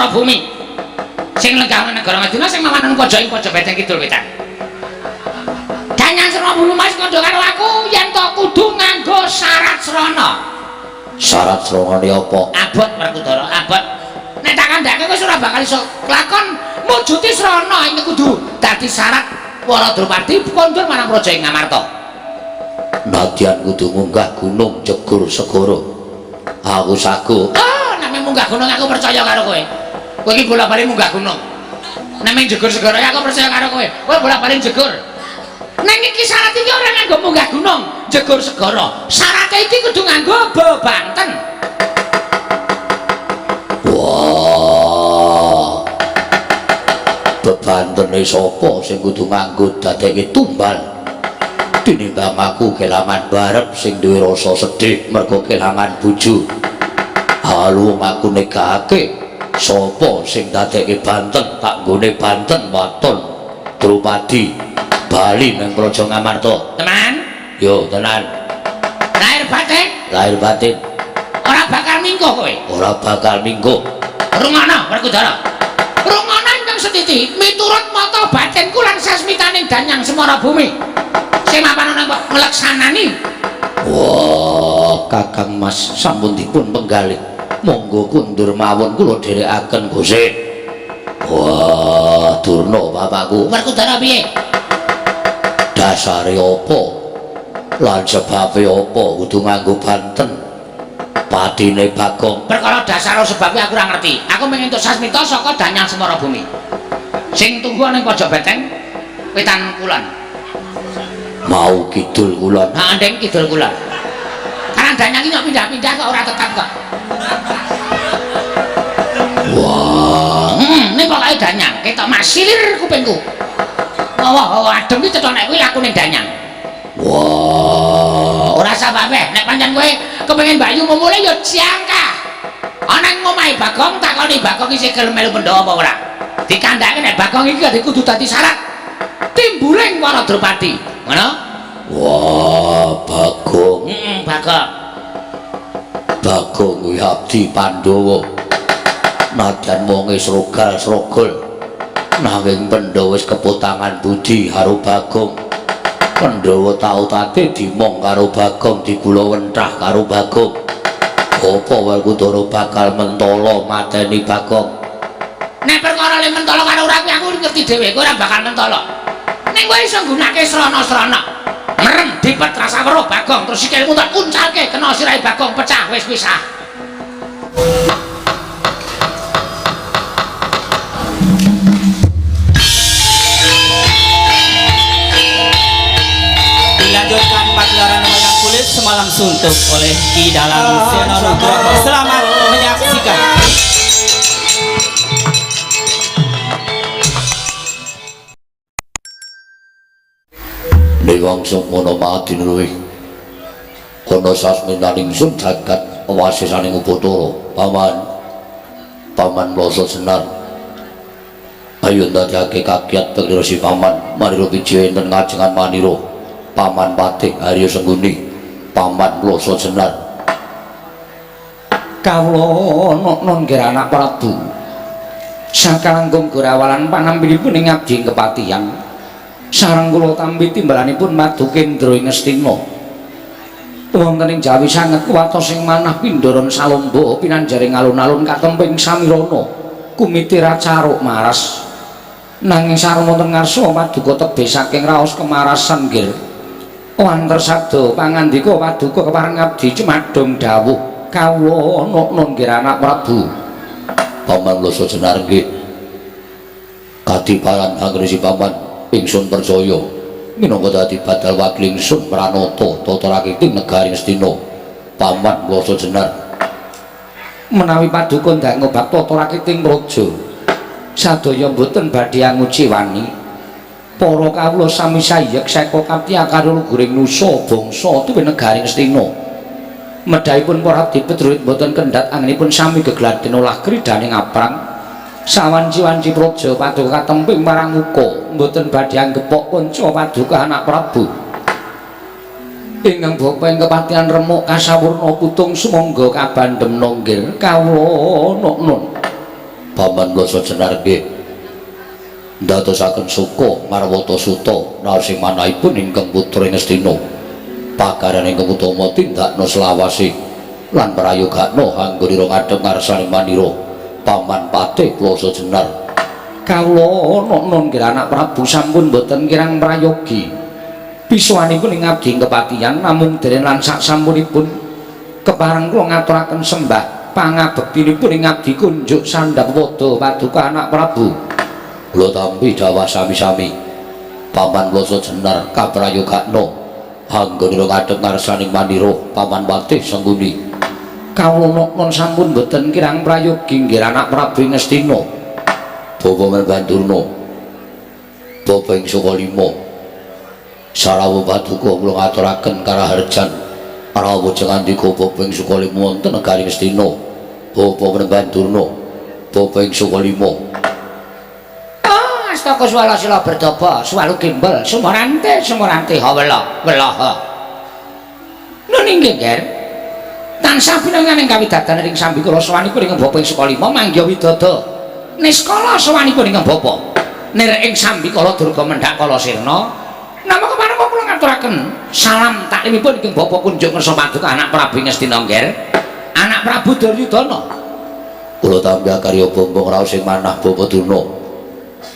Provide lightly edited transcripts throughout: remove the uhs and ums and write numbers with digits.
semara bumi sing lenggawe negara Madina sing mawan pojo ing pojo Beteng Kidul Wetan. Danyang Semara Bumi Mas kandha karo aku yen to kudu nganggo syarat srana. Syarat sranane apa? Abot Werkudara, abot. Nek tak kandhake kowe ora bakal iso lakon mujuti srana iki kudu dadi syarat para Drupadi kondur marang Praja ing Ngamarta. Nadyan kudu munggah gunung jegur segara. Aku sagu. Oh, nek munggah gunung aku percaya karo kowe. Kowe iki bola-bali munggah gunung. Nek jegur segara aku percaya karo kowe. Kowe bola-bali jegur. Neng iki syarat iki ora nganggo munggah gunung, jegur segara. Syaratnya iki kudu nganggo bebanten. Wah. Bebantene sapa sing kudu nganggo dadekke tumbal? Tinimbang aku kelangan barep sing duwe rasa sedih mergo kelangan bojo. Halu aku negake sapa sing dadekke banten tak nggone banten waton Drupadi. Bali nang Praja Ngamarta. Teman? Yo, tenan. Lahir batin? Lahir batin. Ora bakal mingguh kowe. Ora bakal mingguh. Rungana Werkudara. Rungana ingkang setiti miturut mata batinku lan sasmitaning Danyang Semara Bumi. Sing mapan ana ngleksanani. Wah, Kakang Mas sampun dipun penggalih. Monggo kundur mawon kula dherekaken gosik. Wah, durna bapakku. Werkudara piye? Dasare apa lan sebabe apa kudu nganggo banten patine Bagong. Perkara dasar sebabnya aku ora ngerti. Aku pengen entuk sasmita saka Danyang Semara Bumi sing tunggu ning pojok Beteng Wetan Kulon. Mau kidul kulon. Ha, ndeng kidul kulon. Karena Danyang iki pindah-pindah kok ora tetap kok. Wah, Ning pokoke Danyang ketok masilir kupingku. Wah, adem iki cetha nek kuwi lakune Danyang. wah, Ora sababe, nek pancen kowe kepengin bayu memulai ya jangka. Ana ing omahe Bagong takoni Bagong isih gelem melu Pandhawa apa ora. Dikandhake nek Bagong iki kudu dadi syarat timbuling para Drupadi. Ngono? wah, Bagong. Bagong. Bagong kuwi abdi Pandhawa. Nadyan wonge srogal-srogol. Nanging Pandhawa wis keputangan budi karo Bagong. Pandhawa tau tate dimong karo Bagong, digula wentrah karo Bagong. Apa Werkudara bakal mentala mateni Bagong? Nek perkara le mentala karo ora aku ngerti dhewe, kowe ora bakal mentala. Ning kowe iso nggunakake srana-srana. Merem dipet rasa weruh Bagong terus sikilmu tak kuncalke kena sirahe Bagong pecah wis pisah. Dilanjutkan pagelaran wayang kulit semalam suntuk oleh Ki Dalang Sena Nugroho. Selamat menyaksikan. Niwangsung mono mati luwih. Kono sasminaning sun jagat wasisaning Upadara. Paman Mlasa Senar. Ayo ndadekake kakiat peglira si paman marira pijih enten ngajengan manira. Paman Patih Arya Sengguni, Paman Mlasa Senar. Kawula non nggih anak Prabu. Sakalangkung Gorawalan panampilipun ing abdi kepatihan. Sareng kula tampi timbalanipun Madu Kendra ing Ngastina. Wonten ing Jawi sanget kuwatos sing manah Pindaran Salomba pinanjaring alun-alun katemping samirana. Kumiti Racaruk maras. Nanging sareng wonten ngarsa Paduka tebih saking raos kemarasan nggih. Wanter sabda pangandika Paduka kepareng abdi cumadong dawuh kawula non nggih anak Prabu. Paman Mlasa Senar nggih. Kadiparan angresi paman ingsun percaya minangka dadi badal wakil ingsun Pranata tata rakiting negari Ngastina. Paman Mlasa Senar. Menawi Paduka ndak ngobak tata rakiting praja sadaya mboten badhe anguci wani. Para kawula sami sayek saka kaptiya karo luguring nusa bangsa tuwin negari Ngastina. Medhaipun para abdi Pedruit mboten kendhat anginipun sami gegladhen olah kridaning aprang. Sawanci-wanci praja Paduka katemping marang muka mboten badhe anggepok kanca Paduka anak Prabu. Ingkang bopeng kepatihan remuk kasawurna putung sumangga kabandhem nonggir kawula nun. Paman Loso Jenar nggih ndadosaken suka marwata suta raos ing manahipun ingkang putra Ngastina pakaran ingkang utama tindakna selawase lan prayogakna anggonira ngadhep ngarsane manira Paman Patih Loso Jenar. Kawula non kira anak Prabu sampun boten kirang prayogi pisuwanipun ing abdi kepatihan namung dereng lan sak sampunipun kepareng kula ngaturaken sembah pangabektinipun ing abdi kunjuk Sandhapada Paduka anak Prabu. Kula tampi dawuh sami-sami Paman Loso Jenar kaprayogakna anggonira ngadhep ngarsaning manira Paman Patih Sengguni. Kawula non sampun boten kirang prayogi nggih anak Prabu Ngastina. Bapa Mandurna Bapa ing Sukalima Sarawuh Paduka kula ngaturaken karaharjan rawuh ngandika Bapa ing Sukalima wonten negari Ngastina. Bapa Mandurna Bapa ing Sukalima Astaka swala sila berdobo, swalu gimbal, sumurante hawela, welaha. Nun inggih, Ger. Tansah pinanganing kawidatan ing sambi kula sawanipun ing Bapa ing Sukalima mangya widada. Niskala sawanipun ing Bapa. Nir ing sambi kala durga mendhak kala sirna. Namung kepareng kula ngaturaken salam taklimipun ing Bapa kunjuk ngersa Paduka anak Prabu Ngastina, Ger. Anak Prabu Duryudana. Kula tampi karya bombong raos ing manah Bapa Durna.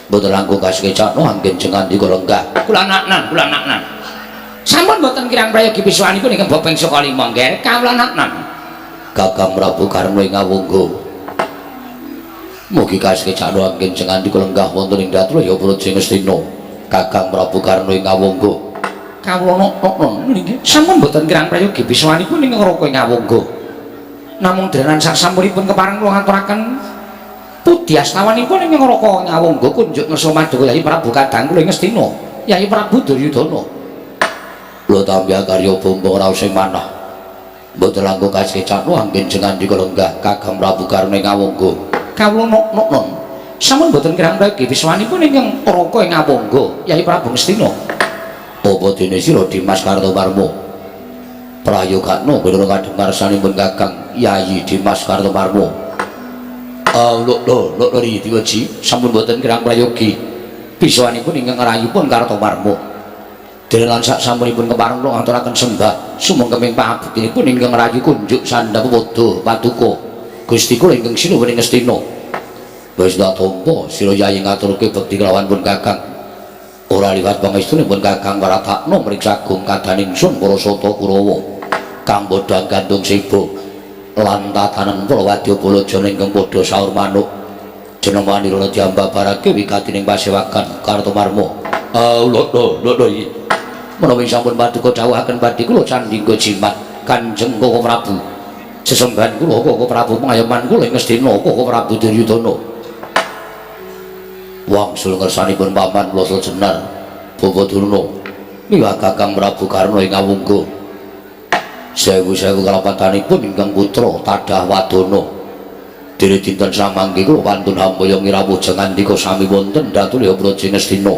Boten langkung kasekecakno anggen jengandika lenggah. Kula naknan. Sampun boten kirang prayogi pisuwanipun ing Bapa ing Sukalima, Ger. Kawula naknan. Kakang Prabu Karna ing Ngawungga. Mugi kasekecakno anggen jengandika lenggah wonten ing Datraya Praja Ngastina. Kakang Prabu Karna ing Ngawungga. Kawula non nggih sampun boten kirang prayogi pisuwanipun ing Raka ing Ngawungga. Namung derenan sak sampunipun kepareng kula ngaturaken Pudi astawanipun ing Raka Ngawungga kunjuk ngersa Paduka Yai Prabu Kadang kula ing Ngastina, Yai Prabu Duryudana. Kula tampi karya bombong raos ing manah. Boten langkung kasekecakno anggen jengandika lenggah Kakang Prabu Karna ing Ngawungga. Kawula non sampun boten kirang prayogi pisuwanipun ing Raka ing Ngawungga, Yai Prabu Ngastina. Apa dene sira Dimas Kartomarmo? Prayogakna kira ngadhep ngarsanipun Kakang Yayi Dimas Kartomarmo. Lho Diwaji sampun boten kirang prayogi pisuwanipun ingkang rayipun Kartomarmo. Derelan sak sampunipun kepareng kula ngaturaken sembah sumengkeming pangabektinipun ingkang rayi kunjuk Sandhapada Paduka Gusti kula ingkang sinuwun ing Ngastina. Wis tak tampa sira Yayi ngaturke bekti kelawan pun Kakang. Ora liwat pangestunipun Kakang Waratakna mriksa agung kadaningsun para sata Kurawa kang bodhang gandung sibo lan tatanen para wadya balajana ingkang padha saur manuk jeneng manira diambabarake wigatining pasewakan Kartomarmo. Lho menawi sampun Paduka dawuhaken badhe kula candhingga jimat Kanjeng Koko Prabu sesembahan kula Koko Prabu pangayoman kula ing Ngastina Koko Prabu Duryudana. Wangsul ngersanipun Paman Loso Jenar Bapa Durna miwah Kakang Prabu Karna ing Ngawungga. Sewu-sewu kalapatanipun ingkang putra Tadah Wadana. Dene dinten samangke kula pantun hambaya ngirawuh jengandika sami wonten Datraya Praja Ngastina.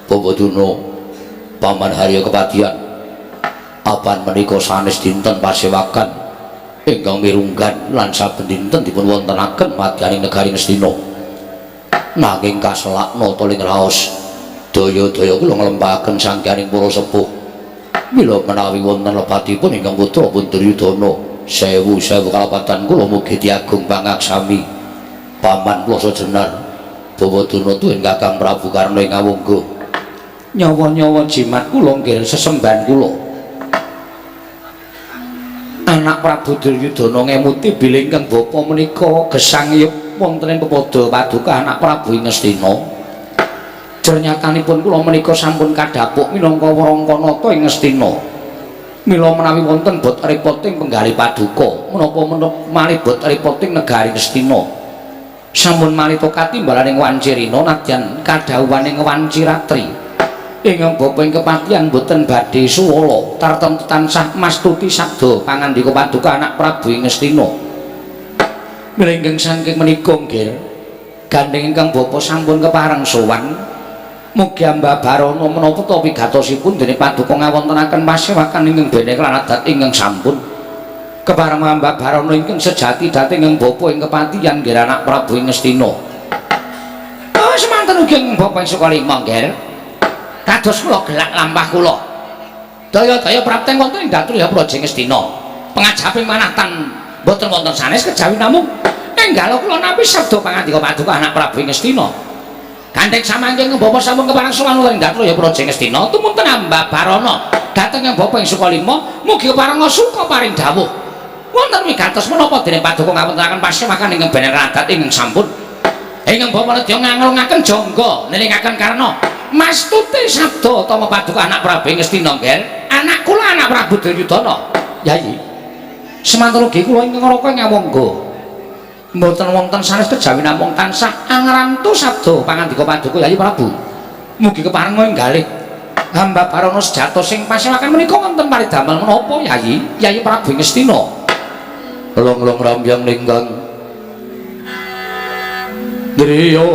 Bapa Durna Paman Harya Kepatihan. Apan menika sanes dinten pasewakan ingkang mirunggan lan saben dinten dipun wontenaken madyaning negari Ngastina. Nanging kaselakna toling raos daya-daya kula nglempahaken sangkyaning para sepuh. Mila menawi wonten lebatipun ingkang putra pun Duryudana, sewu-sewu kalapatan kula mugi diagung pangaksami. Paman Loso Jenar Bapa Durna tuwin Kakang Prabu Karna ing Ngawungga. Nyawa-nyawa jimat kula nggih sesembahan kula. Anak Prabu Duryudana ngemuti bilih ingkang bapa menika gesangiyup wonten ing pepada Paduka anak Prabu ing Ngastina. Jernyatanipun kula menika sampun kadhapuk minangka Wrangkanata ing Ngastina. Mila menawi wonten bot repoting penggali Paduka menapa malih bot repoting negari Ngastina. Sampun malih katimbalaning Wancirina nadyan kadhawuhaning Wanciratri. Ingkang bapa ing kepatihan boten badhe suwala tartemtu tansah mastuti sabda pangandika Paduka anak Prabu ing Ngastina. Mila ingkang saking menika nggih gandeng ingkang bapa sampun kepareng sowan. Mugi ambabarana menapa ta wigatosipun dene Paduka ngawontenaken pasewakan ingkang bene lan adat ingkang sampun kepareng Mbak Barono ingkang sejati dhateng ing bapa ing kepatihan nggih anak Prabu ing Ngastina. Semanten ugi ing bapa ing Sukalima nggih. Kados kula gelak lampah kula. Daya-daya prapteng wonten ing Datu ya Praja Ngastina. Pangajaping manah tan boten wonten sanes kejawi namung enggal kula nampi sabda pangandika paduka anak Prabu ing Ngastina. Gandeng samangking bapa sampun kepareng sowan ing Datu ya Praja Ngastina tumunten Mbak Barono dhateng ing bapa ing Sukalima mugi kepareng suka paring dawuh. Wonten wigatos menapa dening paduka ngawontenaken pasewakan ingkang benen adat ingkang sampun ingkang bapa nedya nganglungaken jangga nelingaken karna mastuti sabda tama paduka anak Prabu Ngastina nggih anak kula anak Prabu Duryudana yayi semanten ugi kula ingkang ngraka ngawangga mboten wonten sanes kejawi namung tansah angrantu sabda pangandika paduka yayi Prabu mugi kepareng enggalih hamba Barono sejata sing pasewakan menika wonten paridamel menapa yayi Prabu Ngastina long-long rambyang linggang driya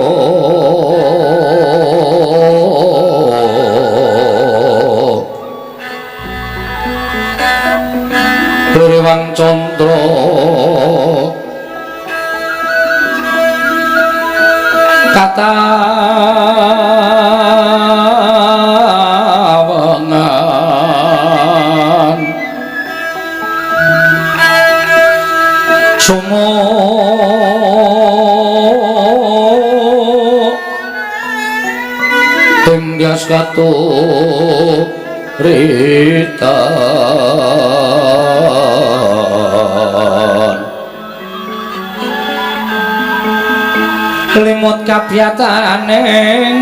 Rewang Candra katawengan sumo tenggas katu ritan limut kabiyataneng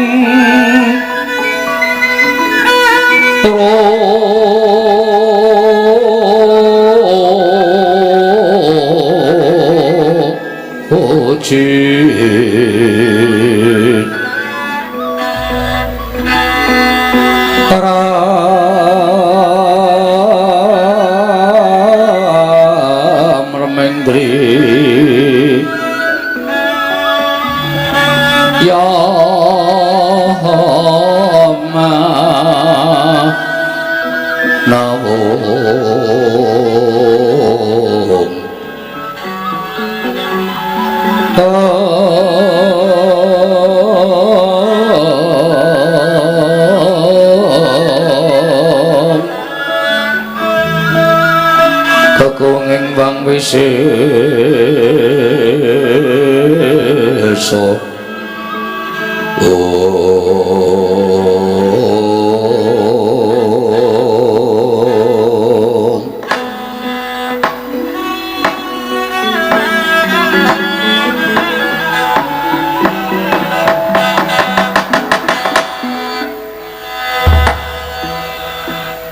Ojin Ram Remendri Ya Ma Nawung kekunging bang wiseso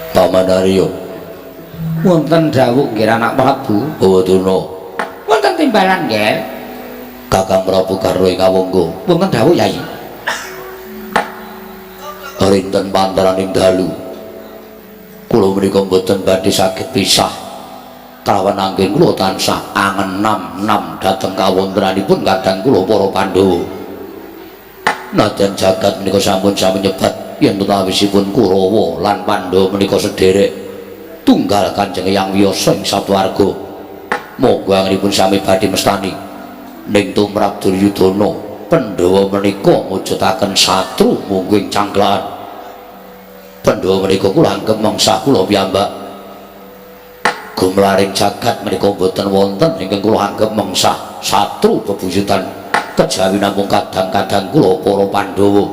Pamanarya wonten dawuh nggih anak Prabu Bawaduna wonten timbalan nggih Kakang Prabu Garwa ngawungga wonten dawuh yayi rinten pantaraning dalu kula menika mboten badhe saged pisah kalawan anggen kula tansah angen-nam dhateng kawontenanipun kadang kula para Pandhawa nadyan jagat menika sampun sami nyebat yen utawisipun Kurawa lan Pandhawa menika sederek tunggal Kanjeng Hyang Wiyasa ing sawarga monggo anggenipun sami badhe mestani ning tumrap Duryudana Pandhawa menika mujudaken satru munggu ing cangklaan Pandhawa menika kula anggep mangsa kula piyambak gumlaring jagat menika boten wonten ingkang kula anggep mangsa satru bebuyutan kejawi namung kadang-kadang kula para Pandhawa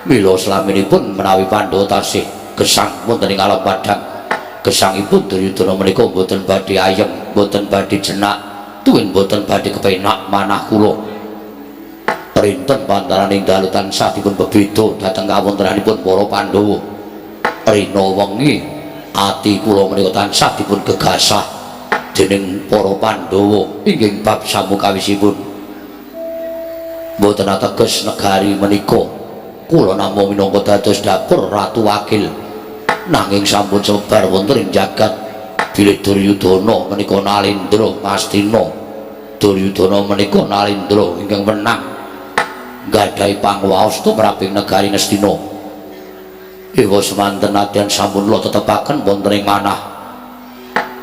mila slaminipun menawi Pandhawa tasih gesang wonten ing alam padhang gesangipun Duryudana menika boten badhe ayem boten badhe jenak tuwin boten badhe kepenak manah kula rinten pantaraning dalu tansah dipun bebeda dhateng kawontenanipun para Pandhawa rina wengi ati kula menika tansah dipun gegasah dening para Pandhawa inggih bab samukawisipun boten ateges negari menika kula namung minangka dados dapur Ratu Wakil nanging sampun sebar wonten ing jagat bilih Duryudana menika Nalendra Ngastina Duryudana menika Nalendra ingkang menang gadhahi pangwaos tumraping negari Ngastina ewa semanten nadyan sampun kula tetepaken wonten ing manah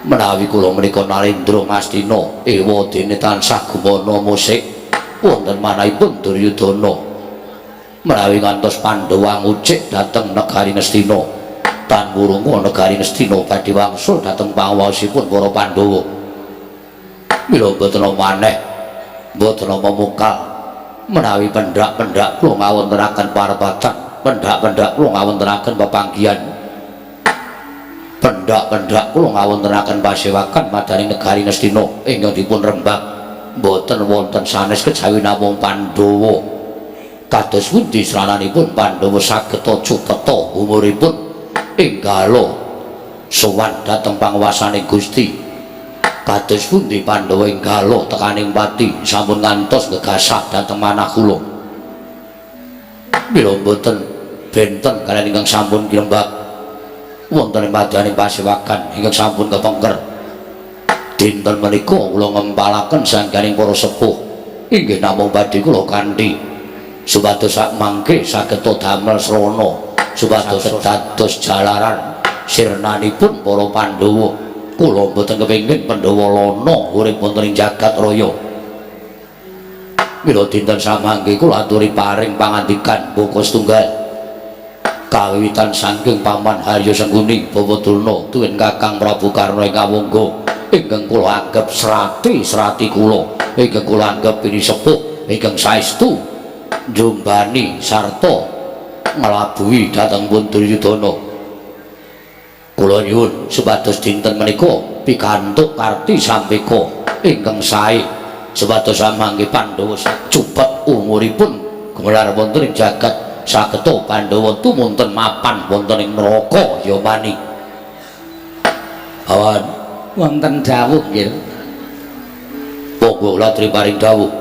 menawi kula menika Narendra Mastina ewadene tansah gumana musik wonten manahipun Duryudana menawi ngantos Pandhawa ngucik dhateng negari Ngastina tan wurunga negari Ngastina badhe wangsul dhateng panguwasipun para Pandhawa mila boten maneh boten memukal menawi pendak-pendak kula ngawontenaken parepatan pendak-pendak kula ngawontenaken pepanggihan pendak-pendak kula ngawontenaken pasewakan madaning negari Ngastina ingkang dipun rembag boten wonten sanes kejawi namung Pandhawa kados pundi srananipun Pandhawa saged cupeta umuripun enggalo sowan dhateng panguwasaning Gusti kados pundi Pandhawa enggalo tekaning pati sampun ngantos gegasah dhateng manah kula mila boten benten kaliyan ingkang sampun kirembag wonten ing madaning pasewakan ingkang sampun kepengker dinten menika kula ngempalaken sangganing para sepuh inggih namung badhe kula kanthi supados sak mangke saged damel srana supados dados jalaran sirnanipun para Pandhawa kula mboten kepengin Pandhawa lana urip wonten ing jagat raya mila dinten samangke kula aturi paring pangandikan boko setunggal kawiwitan saking Paman Harya Sengguni Bawadurna tuwin Kakang Prabu Karna ing Kawangga ingkang kula anggep srati kula ingkang kula anggep pini sepuh ingkang saestu njombani sarta nglabuhi dhateng pun Duryudana kula nyuwun supados dinten menika pikantuk karti sampeka ingkang sae supados samangke Pandhawa cupet umuripun gumelar wonten ing jagat sageta Pandhawa tumunten mapan wonten ing neraka yamani awan wonten dawuh nggih monggo kula triparing dawuh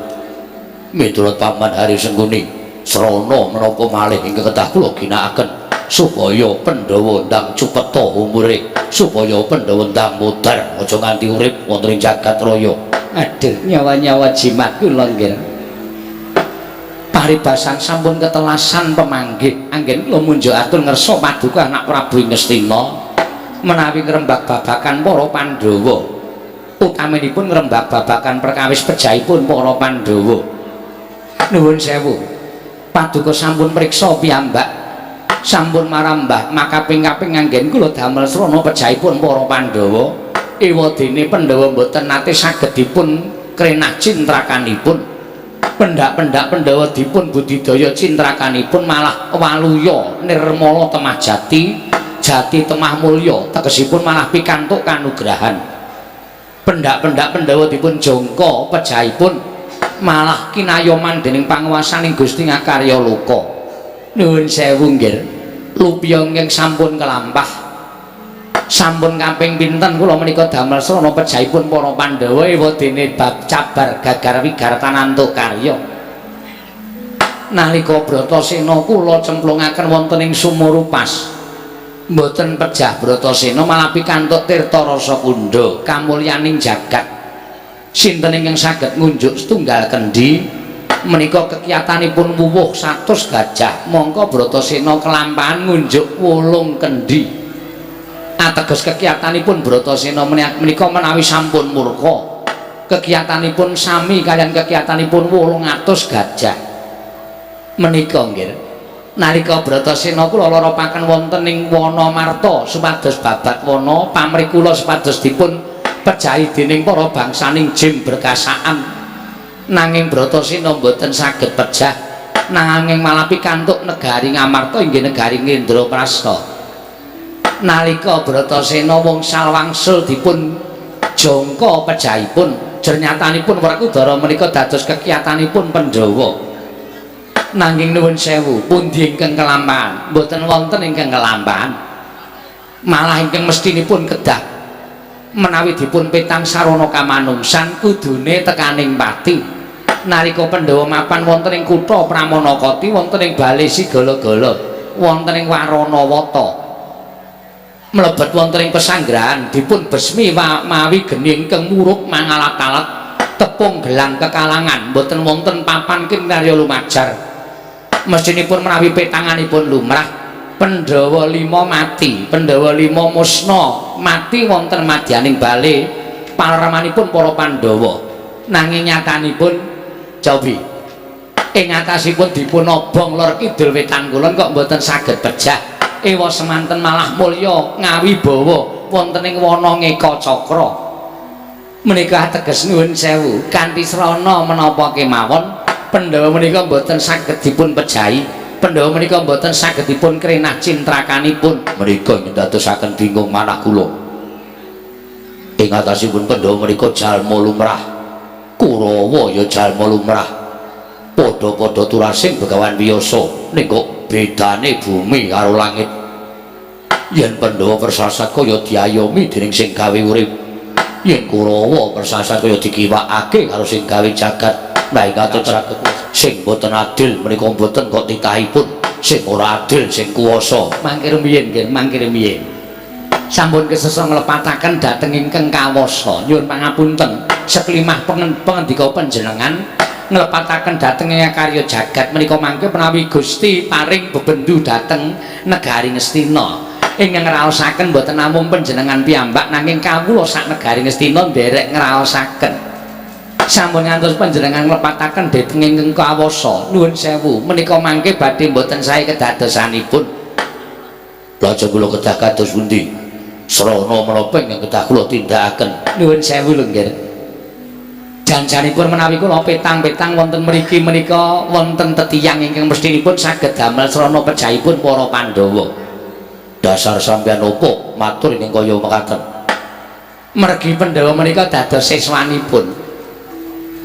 miturut Paman Harya Sengguni srana menapa malih ingkang kedah kula ginakaken supaya Pandhawa ndang cupeta umure supaya Pandhawa ndang mudhar aja nganti urip wonten ing jagat raya aduh nyawa-nyawa jimat kula nggih paribasan sampun ketelasan pemanggih anggen kula munjuk atur ngersa paduka anak Prabu Ngastina menawi ngrembag babakan para Pandhawa utaminipun ngrembag babakan perkawis pejahipun para Pandhawa nuwun sewu paduka sampun priksa piyambak sampun marambah makaping-kaping anggen kula damel srana pejahipun para Pandhawa ewadene Pandhawa mboten nate saged dipun krenah cintrakanipun pendak-pendak Pandhawa dipun budidaya cintrakanipun malah waluya nirmala temah jati temah mulya tegesipun malah pikantuk kanugrahan pendak-pendak Pandhawa dipun jangka pejahipun malah kinayoman dening panguwasaning Gusti ngakarya loka nuwun sewu nggih lupya ingkang sampun kelampah sampun kaping pinten kula menika damel srana pejahipun para Pandhawa ewadene bab cabar gagar wigar tanantuk karya nalika Bratasena kula cemplungaken wonten ing Sumurupas mboten pejah Bratasena malah pikantuk tirta rasa kundha kamulyaning jagat sinten ingkang saged ngunjuk setunggal kendi menika kekiyatanipun wuwuh 100 gajah mongko Bratasena kelampahan ngunjuk 8 kendi ateges kekiyatanipun Bratasena menika menawi sampun murka kekiyatanipun sami kaliyan kekiyatanipun 800 gajah menika nggih nalika Bratasena kula loropaken wonten ing Wanamarta supados babat wana pamrikula supados dipun pejahi dening para bangsaning jin berkasaan nanging Bratasena mboten saged pejah nanging malah pikantuk negari Ngamarta inggih negari Ngendraprasta nalika Bratasena wangsul wangsul dipun jangka pejahipun jernyatanipun Werkudara menika dados kekiyatanipun Pandhawa nanging nuwun sewu pundi ingkang kelampahan mboten wonten ingkang kelampahan malah ingkang mestinipun kedah menawi dipun petang sarana kamanungsan kudune tekaning pati nalika Pandhawa mapan wonten ing kutha Pramanakati wonten ing Bale Sigala-gala wonten ing Waranawata mlebet wonten ing pesanggrahan dipun besmi mawi geni ingkang muruk mangalat-alat tepung gelang kekalangan mboten wonten papan kinarya lumajar mestinipun menawi petanganipun lumrah Pandhawa 5 mati, Pandhawa 5 musna, mati wonten madyaning bale paleramanipun para Pandhawa. Nanging nyatanipun cobi ing atasipun dipun obong lor kidul wetan kulon kok mboten saged pejah. Ewa semanten malah mulya ngawibawa wonten ing wana Ngeka Cakra. Menika ateges nuwun sewu kanthi srana menapa kemawon Pandhawa menika mboten saged dipun pejahi. Pandhawa menika mboten saged dipun krenah cintrakanipun. Menika ndadosaken bingung manah kula. Ing atasipun Pandhawa menika jalma lumrah, Kurawa ya jalma lumrah. Padha-padha turasing Begawan Wiyasa, ning kok bedane bumi karo langit. Yen Pandhawa persasat kaya diayomi dening sing gawe urip, yen Kurawa persasat kaya dikiwakake karo sing gawe jagat. Nah ing atasipun sing boten adil menika boten kok titahipun, sing ora adil sing kuwasa. Mangkir miyin nggih, mangkir miyin. Sampun kesesa nglepataken dhateng ingkang kawasa. Nyuwun pangapunten, seklimah pangandika panjenengan nglepataken dhateng ing karya jagat menika mangke menawi Gusti paring bebendu dhateng negari Ngastina. Ingkang ngraosaken boten namung panjenengan piyambak nanging kawula sak negari Ngastina nderek ngraosaken. Sampun ngantos panjenengan nglepataken dhateng ingkang kawasa. Nuwun sewu, menika mangke badhe mboten sae kedadosanipun. Lajeng kula kedah kados pundi? Srana menapa ingkang kedah kula tindakaken? Nuwun sewu lho nggih. Janjanipun menawi kula petang-petang wonten mriki menika wonten tetiyang ingkang mestinipun saged damel srana pejahipun para Pandhawa. Dasar sampeyan opo matur ing kaya mekaten? Mergi Pandhawa menika dados siswanipun.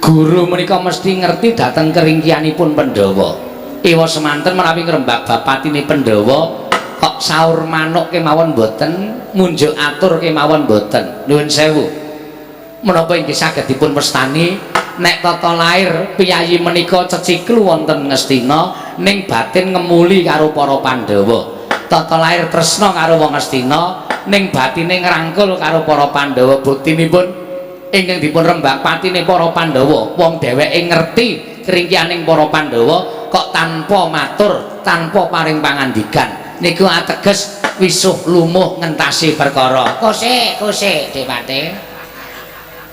Guru menika mesti ngerti dhateng keringkianipun Pandhawa. Ewa semanten menawi ngrembak bapatine Pandhawa kok saur manuk kemawon boten, munjuk atur kemawon boten. Nuwun sewu. Menapa inggih saged dipun wastani nek tata lair piyayi menika ceciklu wonten Ngastina ning batin ngemuli karo para Pandhawa. Tata lair tresna karo wong Ngastina ning batine ngrangkul karo para Pandhawa. Buktinipun ingkang dipun rembak patine para Pandhawa, wong dheweke ngerti keringkianing para Pandhawa kok tanpa matur, tanpa paring pangandikan. Niku ateges wisuh lumuh ngentasi perkara. Kose Dewate.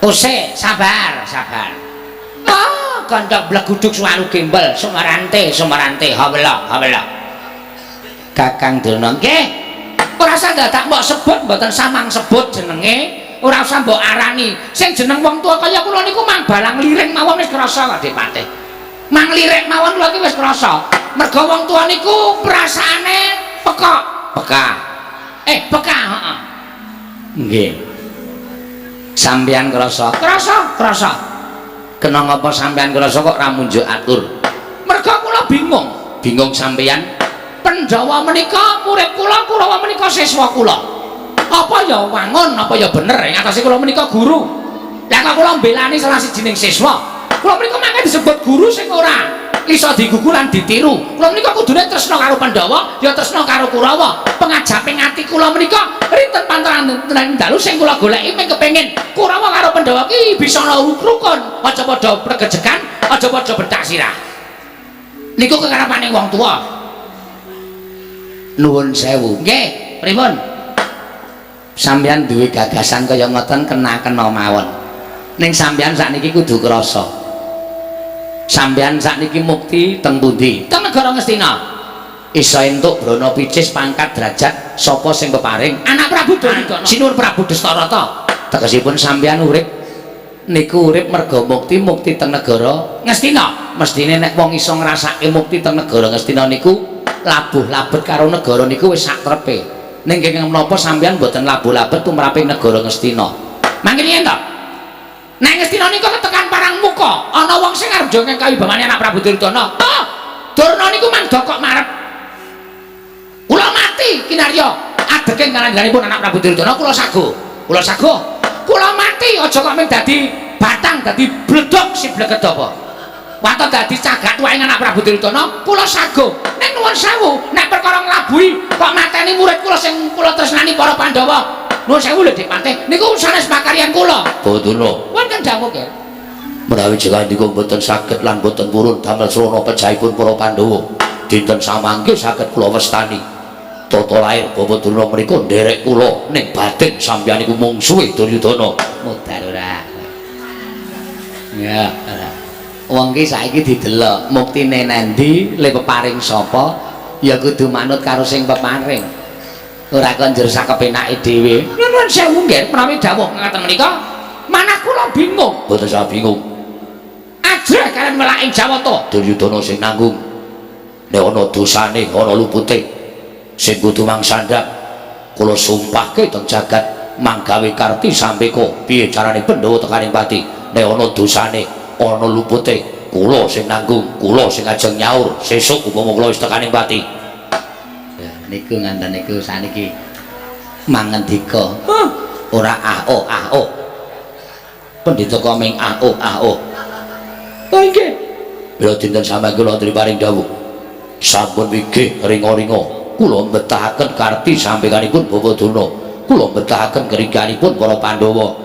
Kose, sabar. Oh, kandhak bleguduk suwaru gembel, sumarante, hawela. Kakang Durna nggih. Ora usah dadak mbok sebut mboten samang sebut jenenge. Ora usah mbok arani. Sing jeneng wong tua kaya kula niku mang balang liring mawon wis krasa kok Depate. Mang lirik mawon kula iki wis krasa. Merga wong tua niku perasaane pekak. Peka, heeh. Nggih. Sampeyan krasa? Krasa. Kena ngapa sampeyan krasa kok ra munjuk atur? Merga kula bingung sampeyan. Pandhawa menika murid kula, Kurawa menika siswa kula. Apa ya wangun, apa ya bener ing atase kula menika guru. Lah kok kula mbelani salah sijining siswa. Kula menika mangke disebut guru sing ora iso digugu lan ditiru. Kula menika kudune tresna karo Pandhawa, ya tresna karo Kurawa. Pengajaping ati kula menika rinten pantaran dalu sing kula goleki mung kepengin Kurawa karo Pandhawa ki bisa rukun, aja padha pregejekan, aja padha bentak sirah. Niku kekarepane wong tua. Nuwun sewu. Nggih, pripun? Sampeyan duwe gagasan kaya ngoten kena-kena mawon. Ning sampeyan sakniki kudu krasa. Sampeyan sakniki mukti teng pundi? Teng negara Ngastina. Isa entuk brana picis pangkat derajat sapa sing peparing? Anak Prabu Duryudana. Sinuwun Prabu Dastarata. Tegesipun sampeyan urip niku urip merga mukti teng negara Ngastina. Mestine nek wong iso ngrasake mukti teng negara Ngastina niku labuh labet karo negara niku wis sak trepe. Ning kenging menapa sampeyan mboten labuh labet tumraping negara Ngastina? Mangke yen to. Nek Ngastina niku ketekan parang muka, ana wong sing arep jongeng kawibawane anak Prabu Duryudana. Oh, Durna niku mang dokok marep. Kula mati kinarya adeging kalanjanipun anak Prabu Duryudana kula sago. Kula mati aja kok mung dadi batang dadi bledok si bleget apa. Waton dadi cagak tuwaing anak Prabu Duryudana kula sago. Nek nuwun sewu, nek perkara nglabuhi kok mateni murid kula sing kula tresnani para Pandhawa. Nuwun sewu lho Dik Pante, niku sanes pakaryan kula. Boduna. Wonten dawuh nggih. Menawi jengandika mboten saged lan mboten purun damel srana pejahipun para Pandhawa, dinten samangke saged kula wastani. tata lair Babadurna menika nderek kula ning batin sampeyan iku mungsuhe Duryudana. Modal ora. Ya, ora. Wong ki saiki didelok muktine nendi, le peparing sapa, ya kudu manut karo sing peparing. Ora kok njur sak kepenake dhewe. Nuwun sewu nggih, menawi dawuh ngaten menika, manah kula bingung. Boten usah bingung. Ajrah kalian melaking Jawata. Duryudana sing nanggung. Nek ana dosane, ana lupute sing kudu mangsandak, kula sumpahke teng jagat manggawe karti sampeka piye carane Pandhawa tekaning pati. Nek ana dosane, ana lupute, kula sing nanggung, kula sing ajeng nyaur sesuk upama kula wis tekaning pati. Ya, niku nganten niku saniki mangendika. Ora ah-oh. Pendhita komeng ah-oh. Oh nggih. Bila dinten sampeyan kula triparing dawuh. Sampun wigih ringa-ringa kula mbetahaken karti sampeyanipun Babadurna. Kula mbetahaken keringanipun para Pandhawa.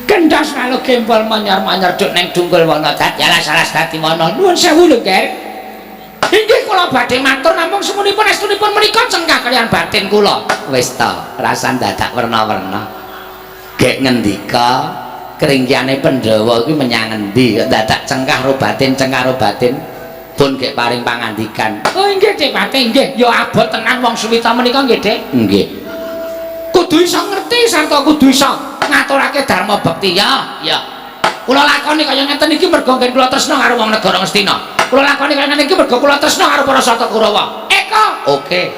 Kendas kalau gempol manyar-manyar duk neng dungkul wana dadyalah salah dadi mana. Nuwun sewu lho, Ger. Inggih kula badhe matur namung semunipun estunipun menika cengkah kalian batin kula. Wis ta, rasan dadak werna-werna. Gek ngendika keringkiane Pandhawa kuwi menyang endi dadak cengkah ro batin pun gek paring pangandikan. Oh nggih Dik Pati nggih ya abot tenan wong suwita menika nggih Dik. Nggih. Kudu iso ngerti sarta kudu iso ngaturake dharma bekti ya. Ya. Kula lakoni kaya ngeten iki mergo ngen kula tresna karo wong negara Ngastina. Kula lakoni kaya ngene iki mergo kula tresna karo para Sata Kurawa. Eka. Oke.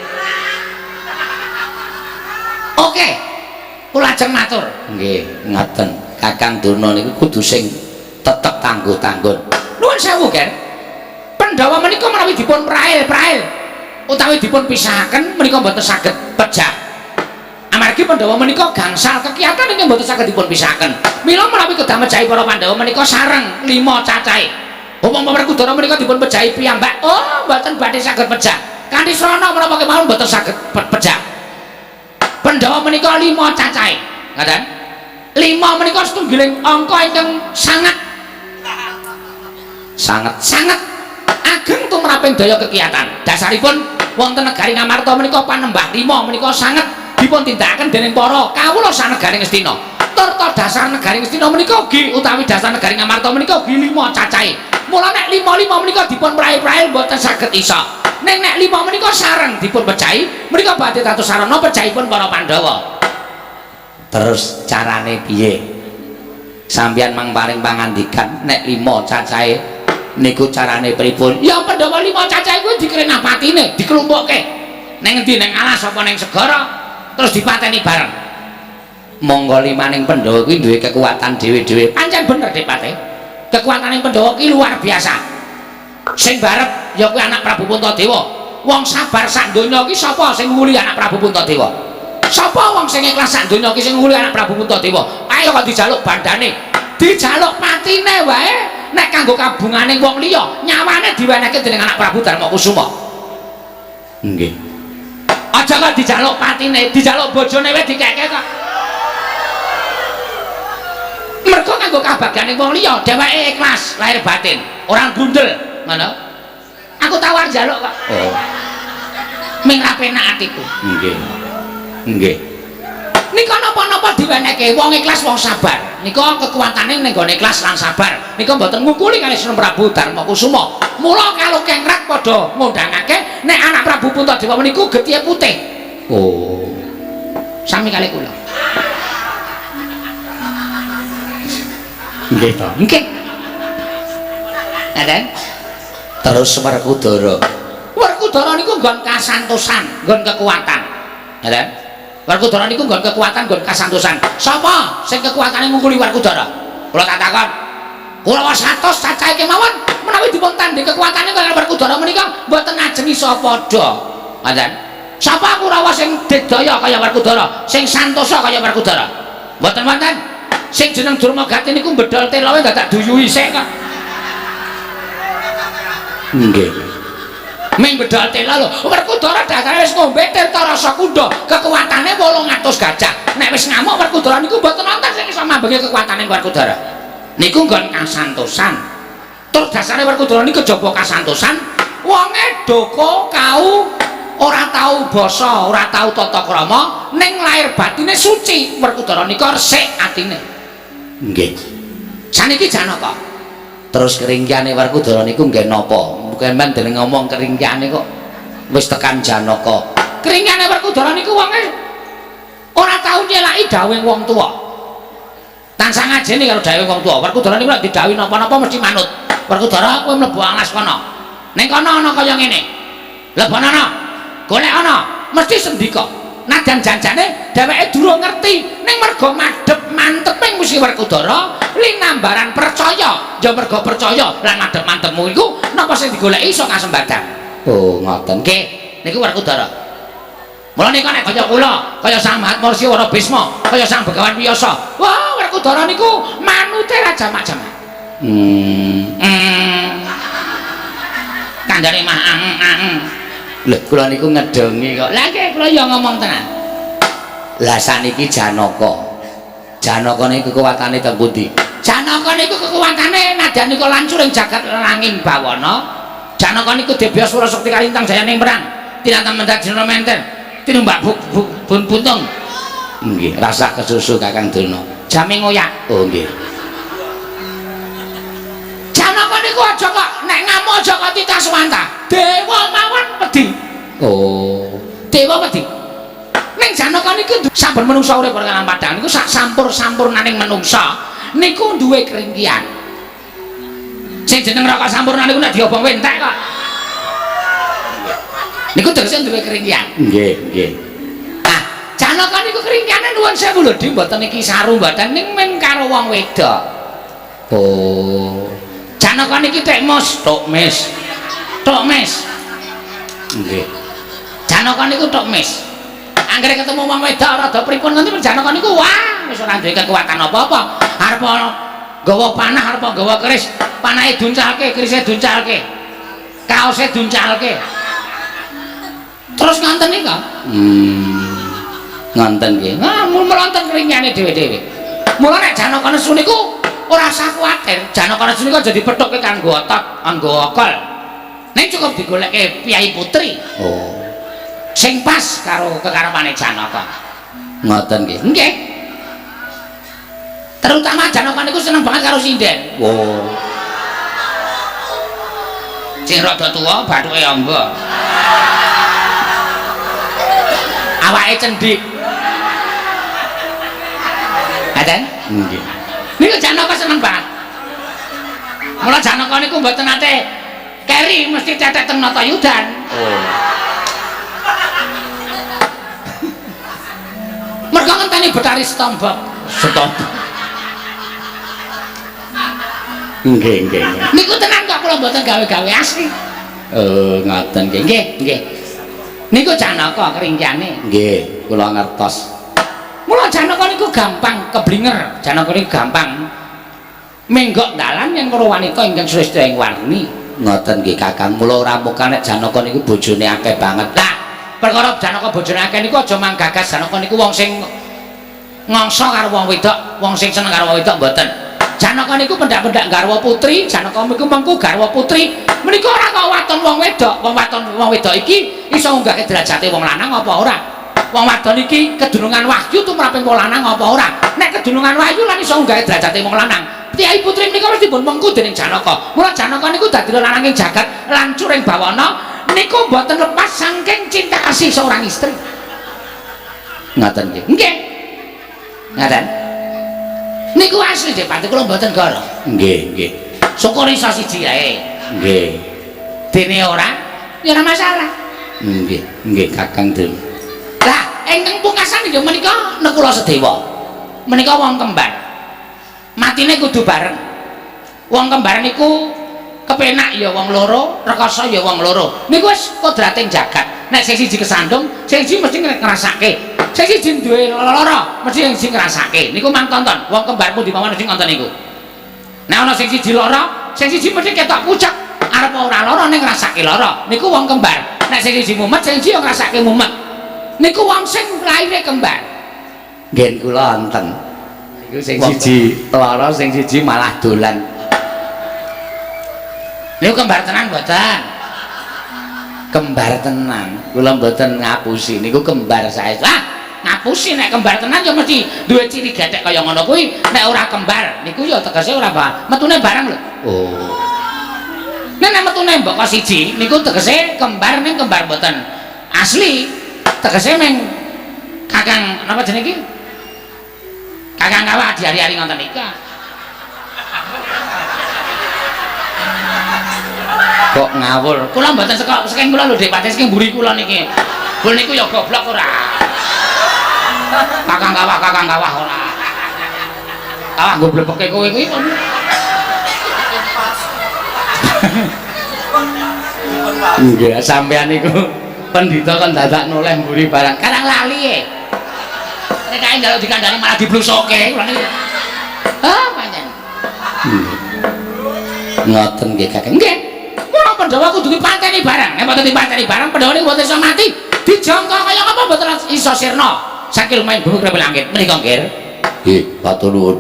Kula ajeng matur. Nggih, ngaten. Kakang Durna niku kudu sing tetep tangguh-tanggun. Nuwun sewu, Ger. Pandhawa menika menawi dipun prail utawi dipun pisahaken menika mboten saged pejah. Amargi Pandhawa menika gangsal kekiyatan ingkang mboten saged dipun pisahaken. Mila menawi kedah mejahi para Pandhawa menika sareng 5 cacahe. Upama Werkudara menika dipun pejahi piyambak, oh mboten badhe saged pejah. Kanthi srana menapa kemawon mboten saged pejah. Pandhawa menika 5 cacahe. Ngaten? 5 menika setunggiling angka ingkang sangat ageng tumraping daya kekiyatan. Dasaripun wonten negari Ngamarta menika panembah 5 menika sanget dipun tindakaken dening para kawula sanegari Ngastina. Turta dasar negari Ngastina menika ugi utawi dasar negari Ngamarta menika ugi 5 cacahe. Mula nek 5 menika dipun prail-prail mboten saged isa. Nek 5 menika sareng dipun pejahi menika badhe dados sarana pejahipun para Pandhawa. Terus carane piye? Sampeyan mang paring pangandikan nek 5 cacahe niku carane pripun? Ya Pandhawa 5 cacahe kuwi dikrenah patine, dikelumpukke. Ning endi ning alas apa ning segara terus dipateni bareng. Monggo 5 ning Pandhawa kuwi duwe kekuatan dhewe-dhewe. Pancen bener Dik Pati. Kekuatan ning Pandhawa kuwi luar biasa. Sing barep ya kuwi anak Prabu Puntadewa. Wong sabar sak donya ki sapa sing nguli anak Prabu Puntadewa? Sapa wong sing ikhlas sak donya ki sing nguli anak Prabu Puntadewa? Ayo kok dijaluk bandane, dijaluk patine wae. Nek kanggo kabungane wong liya, nyawane diwenehke dening anak Prabu Darmakusuma. Nggih. Aja kok dijaluk patine, dijaluk bojone wae dikeke kok. Mergo kanggo kabagane wong liya, dheweke ikhlas lahir batin, orang gundel, ngono. Aku tawar njaluk kok. Oh. Ming ra penak atiku. Nggih. Nika napa-napa diwenehke wong ikhlas wong sabar. Nika kekuatane ning gone ikhlas lan sabar. Nika mboten ngungkuli kali Sunan Prabu Darmakusuma. Mula kalau kengrat padha ngundangake nek anak Prabu Puntadewa meniku getih putih. Oh. Sami kali kula. Nggih to. Nggih. Ada? Terus Werkudara. Werkudara niku nggon kasantosan, nggon kekuatan. Ada? Werkudara niku nggon kekuatan, nggon kasantosan. Sapa sing kekuatane ngungkuli Werkudara? Kula tak takon. Kurawa 100 cacahe kemawon menawi dipun tandhi kekuatane kaliyan Werkudara menika mboten ajeng isa padha. Ngoten. Sapa Kurawa sing dedaya kaya Werkudara, sing santosa kaya Werkudara? Mboten wonten. Sing jeneng Durmagati niku bedol telowe dadak duyuhi sik kok. Nggih. Ming bedol telo lho. Werkudara dasare wis ngombe tirta rasa kundha, kekuatane 800 gajah. Nek wis ngamuk Werkudara niku mboten wonten sing iso mambengi kekuatane Werkudara. Niku nggon kasantosan. Tur dasare Werkudara niku kejaba kasantosan wonge doko kau ora tau basa, ora tau tata krama, ning lair batine suci. Werkudara nika resik atine. Nggih. Saniki Janaka. Terus keringkiane Werkudara niku nggih napa? Kemen dene ngomong keringkiane kok wis tekan Janaka. Keringkiane Werkudara niku wonge ora tau nyelaki dawuh wong tuwa. Tansah ngajeni karo dawuh wong tuwa. Werkudara niku lek didhawuhi napa-napa mesti manut. Werkudara kowe mlebu alas kono. Ning kono ana kaya ngene. Lebonono. Golek ana, mesti sendika. Najan janjane dheweke durung ngerti, ning mergo madhep manteping mesti Werkudara linambaran percaya. Ya mergo percaya lan madhep mantepmu iku napa sing digoleki iso kasembadan. Oh, ngoten. Nggih, niku Werkudara. Mula nika nek kaya kula, kaya Sang Mahatmarsya Wara Bisma, kaya Sang Begawan Wiyasa. Wah, Werkudara niku manute ra jamak-jamak. Kandhane mah Lho, kula niku ngedongi kok. Lah nggih kula ya ngomong tenan. Lah saniki Janaka. Janaka niku kekuwatane teng pundi? Janaka niku kekuwatane nadyan nika lancur ing jagat langing bawana. Janaka niku Debya Sura Sekti kalintang jayaning perang. Tinantang mendak dina menten. Tinumbak bun buntung. Nggih, rasa kesusu Kakang Durna. Jame ngoyak. Oh nggih. Janaka niku aja kok nek ngamuk aja kok titah swanta. Dewa mawon wedi. Oh. Dewa wedi. Ning Janaka niku saben manungsa urip karo padang niku sak sampur-sampurnaning manungsa niku duwe keringkian. Sing jeneng raka sampurna niku nek diobong wentek kok. Niku tegese duwe keringkian. Nggih, nggih. Nah, Janaka niku keringkiane nuwun sewu lho, Di mboten iki saru mboten ning men karo wong wedok. Oh. Janaka niki tek mos, tok mes. Tok mes. Nggih. Janaka niku tok mes. Anggere ketemu wong wedok rada pripun nanti Janaka niku wah wis ora duwe kekuatan apa-apa. Arep gawa panah, arep gawa keris, panahe duncalke, kerise duncalke. Kaose duncalke. Terus nganten nika. Nganten nggih. Nah, melonten keringane dhewe-dhewe. Mula nek Janaka nesu niku ora usah kuwatir. Janaka nesu niku jadi pethuke kanggo otot, kanggo akal. Nek cukup digoleke piyai putri. Oh. Sing pas karo kekarepane Janaka. Ngoten nggih. Nggih. Terutama Janaka niku seneng banget karo sinden. Oh. Sing rada tuwa bathuke amba. Awake cendhik. Ngaten? Nggih. Niku Janaka seneng banget. Mula Janaka niku mboten nate keri mesti tetek teng Natayudan. Oh. Mergo ngenteni Betari Setombok. Setombok. Nggih, nggih. Niku tenan kok kula mboten gawe-gawe asli. Ngoten nggih. Nggih, nggih. Niku Janaka keringkiane. Nggih, kula ngertos. Mula Janaka niku gampang keblinger. Janaka niku gampang menggok dalan yen karo wanita ingkang srestra ing warni. Ngoten nggih Kakang, mula ora mung nek Janaka niku bojone akeh banget. Lah, perkara Janaka bojone akeh niku aja manggagas. Janaka niku wong sing ngongso karo wong wedok, wong sing seneng karo wong wedok mboten. Janaka niku pendak-pendak garwa putri, Janaka niku mengku garwa putri. Menika ora kok waton wong wedok, wong wedok iki iso ngunggahke derajate wong lanang apa ora? Wong wadon iki kedunungan wahyu tumraping wong lanang apa ora? Nek kedunungan wahyu lan iso ngunggahke derajate wong lanang. Piyai putri menika mesti dipun mengku dening Janaka. Mula Janaka niku dadi lananging jagat lancur ing bawana niku mboten lepas saking cinta kasih seorang istri. Ngoten nggih. Nggih. Ngaten. Niku asli Dik Pati kula mboten goro. Nggih, nggih. Syukur iso siji ae. Nggih. Dene ora ya ora masalah. Nggih, nggih Kakang Durna. Lah, ingkang pungkasan inggih menika Nekula Sedewa. Menika wong kembar. Matine kudu bareng. Wong kembar niku kepenak ya wong loro, rekoso ya wong loro. Niku wis kodrating jagat. Nek sing siji kesandung, sing siji mesti ngrasake. Sing siji duwe lara, mesti sing siji ngrasake. Niku mang tonton, wong kembar pundi mawon sing nonton niku. Nek ana sing siji lara, sing siji mesti ketok pucet. Arep ora lara ning ngrasake lara. Niku wong kembar. Nek sing siji mumet, sing siji ngrasake mumet. Niku wong sing laire kembar. Nggih kula wonten. Niku sing siji lara, sing siji malah dolan. Niku kembar tenan mboten? Kembar tenan. Kula mboten ngapusi niku kembar sae. Lah, ngapusi nek kembar tenan ya mesti duwe ciri gethek kaya ngono kuwi. Nek ora kembar niku ya tegese ora metune bareng lho. Oh. Nek metune mbok siji niku tegese kembar ning kembar mboten asli. Tegese meng kakang napa jenenge iki? Kakang kawak diari-ari ngoten iki. Kok ngawur? Kula mboten saking kula lho Dik Pati saking mburi kula niki. Kula niku ya goblok ora. Kakang kawah ora. Kawah nggo blebeke kowe kuwi. Nggih, sampean niku pendhita kan dadak noleh mburi barang. Karang lali e. Nek kae njaluk dikandani malah diblusoke kula niku. Ah, pancen. Ngoten nggih Kakang. Nggih. Kula Pandhawa kudu dipateni barang. Nek mboten dipateni barang Pandhawa niku mboten iso mati. Dijangka kaya apa mboten iso sirna. Saking main bumi krepel langit menika nggih. Nggih, matur nuwun.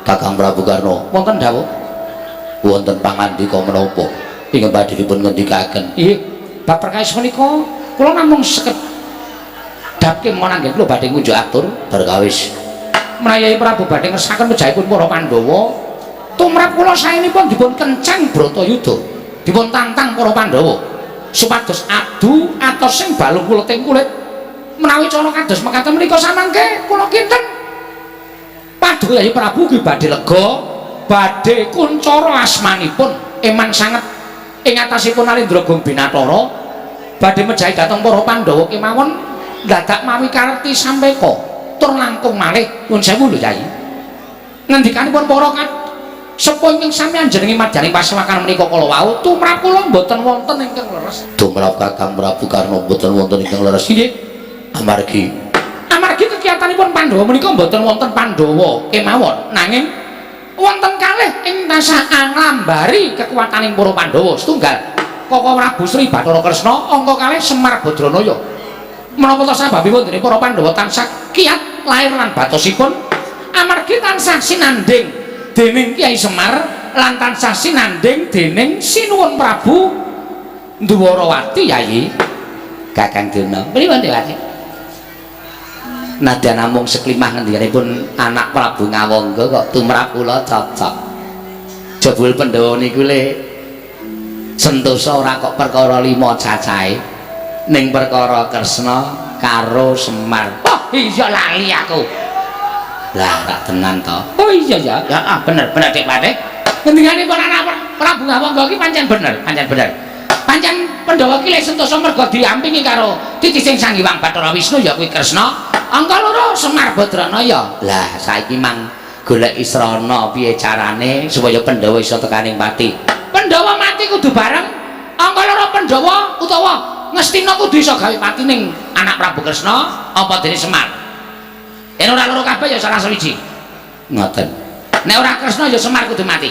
Kakang Prabu Karno, Wonten dawuh. wonten pangandika menapa ingkang badhe dipun ngendikaken? Nggih, bab perkawis menika kula namung sekedhap kemawon nggih kula badhe ngunjuk atur Perkawis Mrayai Prabu badhe ngersakaken pejahipun para Pandhawa tumrap kula saenipun dipun kencang Bratayuda dipun tantang para Pandhawa supados adu atos sing balung kuleting kulit menawi cara kados mekaten menika samangke kula kinten Paduka Yayi Prabu nggih badhe lega badhe kuncara asmanipun eman sanget ing atasipun Alendra Gong Binathara badhe mejahi dhateng para Pandhawa kemawon dadak mawi karti sampeka tur langkung malih nyuwun sewu lho Yai ngendikanipun para sepuh ingkang sami anjenengi madyaning pasewakan menika kala wau tumrap kula mboten wonten ingkang leres tumrap Kakang Prabu Karno boten wonten ingkang leres nggih amargi kegiatanipun Pandhawa menika mboten wonten Pandhawa kemawon nanging wonten kalih ing tasah anglambari kekuwataning para Pandhawa setunggal Koko Prabu Sri Bathara Kresna angka kalih Semar Badranaya menapa ta sababipun dene para Pandhawa tansah kiyat lair lan batosipun amargi tansah sinanding dening Kyai Semar lan tansah sinanding dening Sinuwun Prabu Ndwarawati Yayi Kakang Dina. pripun Dewati Nadyan namung seklimah ngendikanipun anak Prabu Ngawangga kok tumrap kula cocok. Jebul Pandhawa niku le sentosa ora kok perkara 5 cacahe ning perkara Kresna karo Semar. oh iya lali aku Lah tak tenan to. oh iya ya bener Dik Pati ngendikanipun anak Prabu Ngawangga iki pancen bener pancen Pandhawa ki lek sentosa merga diampingi karo titi sing Sang Hyang Bathara Wisnu ya kuwi Kresna angka loro Semar Badranaya Lah saiki mang golek Israna piye carane supaya Pandhawa iso tekaning pati. Pandhawa mati kudu bareng angka loro Pandhawa utawa Ngastina kudu iso gawe pati ning anak Prabu Kresna apa dene Semar yen ora loro kabeh ya salah sawiji Ngoten. nek ora Kresna ya Semar kudu mati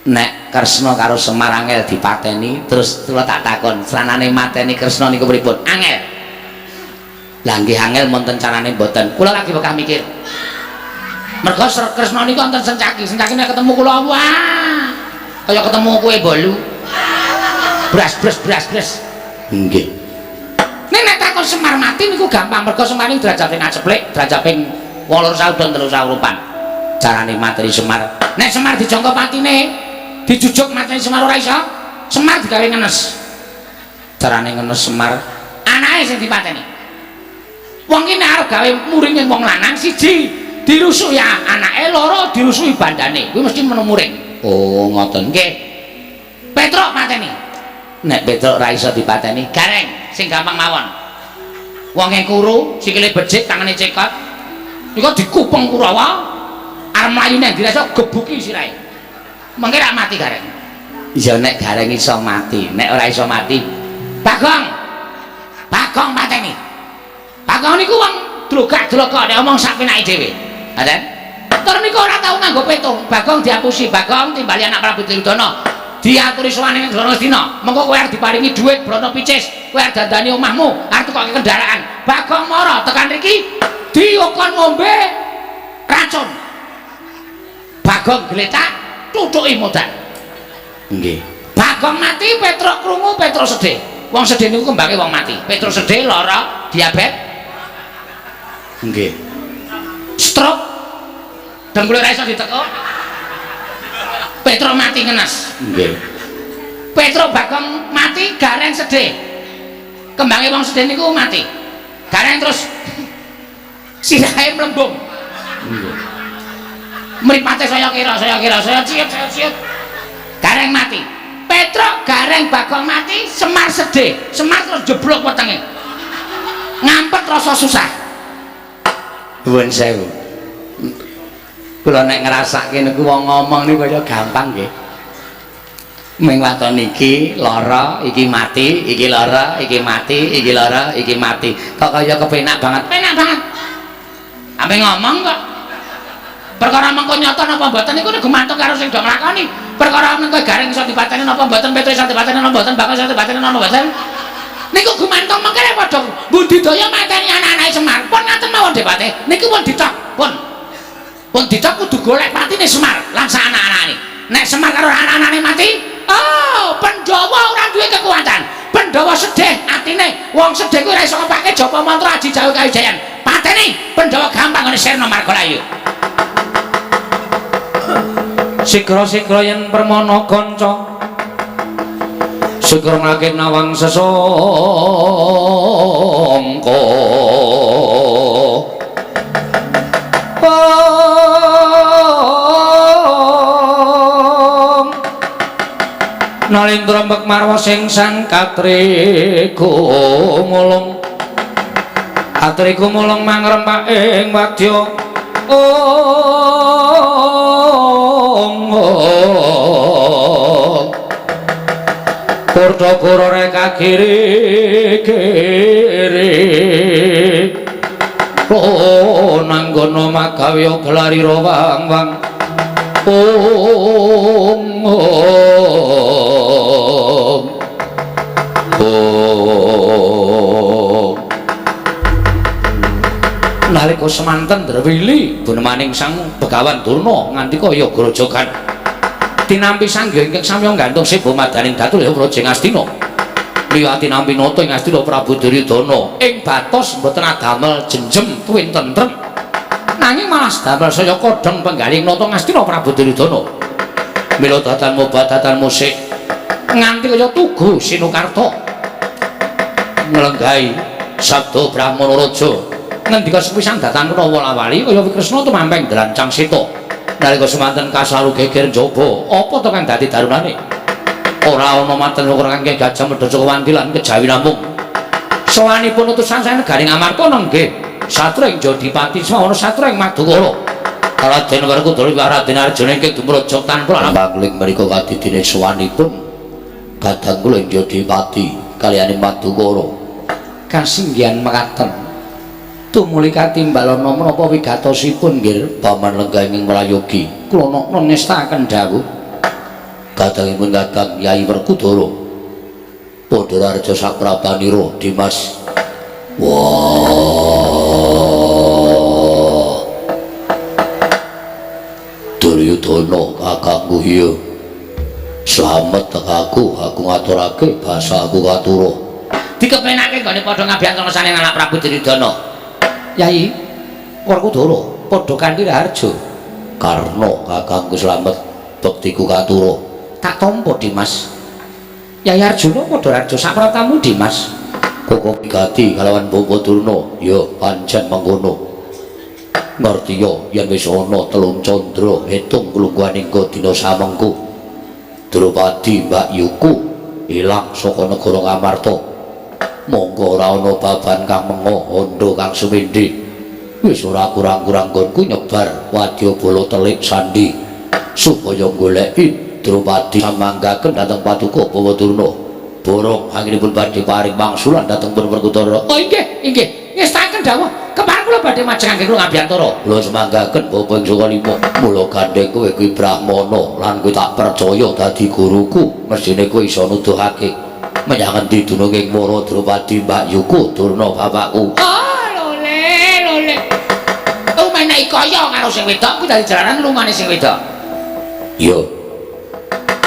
Nek Kresna karo Semar angel dipateni terus kula tak takon sranane mateni Kresna niku pripun? Angel. Lah nggih angel wonten carane mboten. Kula lagi bakal mikir. mergo Kresna niku wonten sencaki nek ketemu kula wah kaya ketemu kue bolu bras Nggih. nek takon Semar mati niku gampang mergo Semar niku derajate ngaceplek derajat ping 800 dan 300 rupan Carane mateni Semar. nek Semar dijangka patine dijujuk mateni Semar ora iso Semar digawe ngenes Carane ngenes Semar anake sing dipateni wong ki nek arep gawe muring ning wong lanang siji dirusuhi anake loro dirusuhi bandane kuwi mesti muring Oh ngoten. nggih Petruk mateni Nek Petruk ra iso dipateni gareng sing gampang mawon wonge kuru sikile becik tangane cekot niku dikupeng Kurawa arep mlayu nang ndi iso gebuki sirahe mengke ra mati gareng ya nek gareng iso mati nek ora iso mati Bagong mateni Bagong niku wong drogak-droga nek omong sak penake dhewe ngaten tur niku ora tau nganggo petung Bagong diapusi Bagong timbali anak Prabu Duryudana diaturi sowane ning Ngastina mengko kowe arep diparingi dhuwit Brana Picis kowe arep dandani omahmu arep tukoke kendaraan Bagong mara tekan mriki diokon ngombe racun Bagong gletak tutuki modal nggih Bagong mati Petruk krungu Petruk sedih Wong sedih niku kembange wong mati. Petrus sedih lara, diabetes. Nggih. Stroke. Dengkule ra iso diteko. Petrus mati ngenes. Nggih. Petrus Bagong mati gareng sedih. Kembange wong sedih niku mati. Gareng terus sirahe mlembung. Nggih. Mripate saya kira, saya ciut. Gareng mati. Petruk gareng Bagong mati, Semar sedih. Semar terus jeblok wetenge. Ngampet rasa susah. Nuwun sewu. Kula nek ngrasake niku wong ngomong niku kaya gampang nggih. Ming waton iki lara, iki mati, iki lara, iki mati, iki lara, iki mati. Kok kaya kepenak banget. Penak banget. Ampe ngomong kok. Perkara mengko nyata napa mboten niku gumantung karo sing do nglakoni. Perkara mengko gareng iso dipateni napa mboten, Petrus iso dipateni napa mboten, Bagong iso dipateni napa mboten. Niku gumantung mengkene padha budidaya mateni anak-anake Semar. Pun ngaten mawon debate. Niki pun dicok, pun dicok kudu golek patine Semar lan sak anak-anake. Nek Semar karo anak-anake mati, oh, Pandhawa ora duwe kekuatan. Pandhawa sedih atine. Wong sedih kuwi ora iso ngepake japa mantra aji jawi kawijayan. Pateni Pandhawa gampang ngene Sirna Margalayu. Sigra-sigra yen permana kanca sigra ngake nawang sesangka Nalindra mbek marwa sing sang katriku mulung mangrempak ing wadya Purda kurore kagiri-giri nanggono magawe gelari rawang-wang nalika semanten Drewili bunemaning sang Begawan Durna nganti kaya grojogan tinampi sanggya ingkang samya gantung sebo madaning datul ya Praja Ngastina liwati nampi nata ing Ngastina Prabu Duryudana ing batos mboten adamel jenjem tuwin tentrem nanging malah damel saya kodhong penggaling nata Ngastina Prabu Duryudana mila datan mobatan musik nganti kaya tugu Sinukarta nglenggahi sabda Brahmana Raja ngendika sepisan datang Kurawa Lawali kaya Wikresna tumamping delancang seta nalika semanten kasaru geger njaba apa to kang dadi darunane ora ana maten kang Gajah Medha Wanti lan kejawi namung sawanipun utusan saking negaring Amartana nggih satring Jodipati sawana satring Madukara Raden Werkudara Raden Arjuna ingkang dumraja tanpa pangling mriku kadidine sawanipun kadang kula Jodipati kaliyan Madukara kasinggihan mekaten tumuli katimbalana menapa wigatosipun nggih paman lenggahing mlayogi kula nok ngestaken dawuh kadangipun Kakang Yai Werkudara padha raja saprabanira Dimas wah Duryudana kakangku iya slamet aku ngaturake basa aku katura Dikepenake nggone padha ngabiyantono saning anak Prabu Duryudana. Yai Werkudara padha kanthi harja Karna kakangku slamet bektiku katura tak tampa Dimas Yai Arjuna padha raja sapratamu Dimas koko pigati kalawan Bapa Durna ya pancen mangkono ngertiya yen wis ana telung candra hetung kulungguhaning dina samengko Drupadi Mbak Yuku ilang saka negara Ngamarta monggo ora ana baban kang mengo hondo kang sumindhi wis ora kurang-kurang nggonku nyebar wadyabala telik sandi supaya goleki Drupadi samanggaken dhateng Paduka Bawa Durna borong anggenipun badhe paring mangsulan dhateng pun Werkudara Oh inggih ngestaken dawuh kemarin kula badhe majengaken kula ngabiyantara kula semanggaken Bapa ing Sukalima mula gandeng kowe kuwi Brahmana lan kowe tak percaya dadi guruku mestine kowe iso nuduhake menyang endi dununging para Drupadi Mbak Yuku Durna bapakku lole menehi kaya karo sing wedok kuwi dadi jalaran lungane sing wedok iya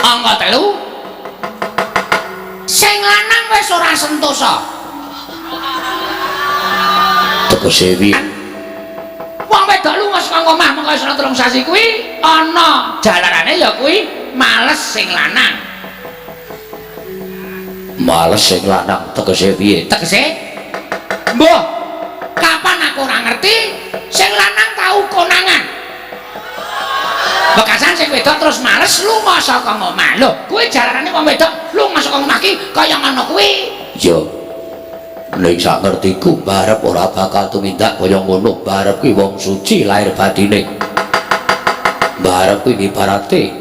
angka 3 Sing lanang wis ora sentosa. Tegese piye? Wong wedok lunga saka omah mengko wis ana 3 sasi kuwi ana jalarane ya kuwi males sing lanang. Males sing lanang tegese piye? Tegese mbah kapan aku ora ngerti sing lanang tau konangan. Bekasan sing wedok terus males lunga saka omah. Lho, kuwi jalarane wong wedok lunga saka omah ki kaya ngono kuwi. Ya. Nek sak ngertiku barep ora bakal tumindak kaya ngono. Barep kuwi wong suci lahir batine. Barep kuwi ibarate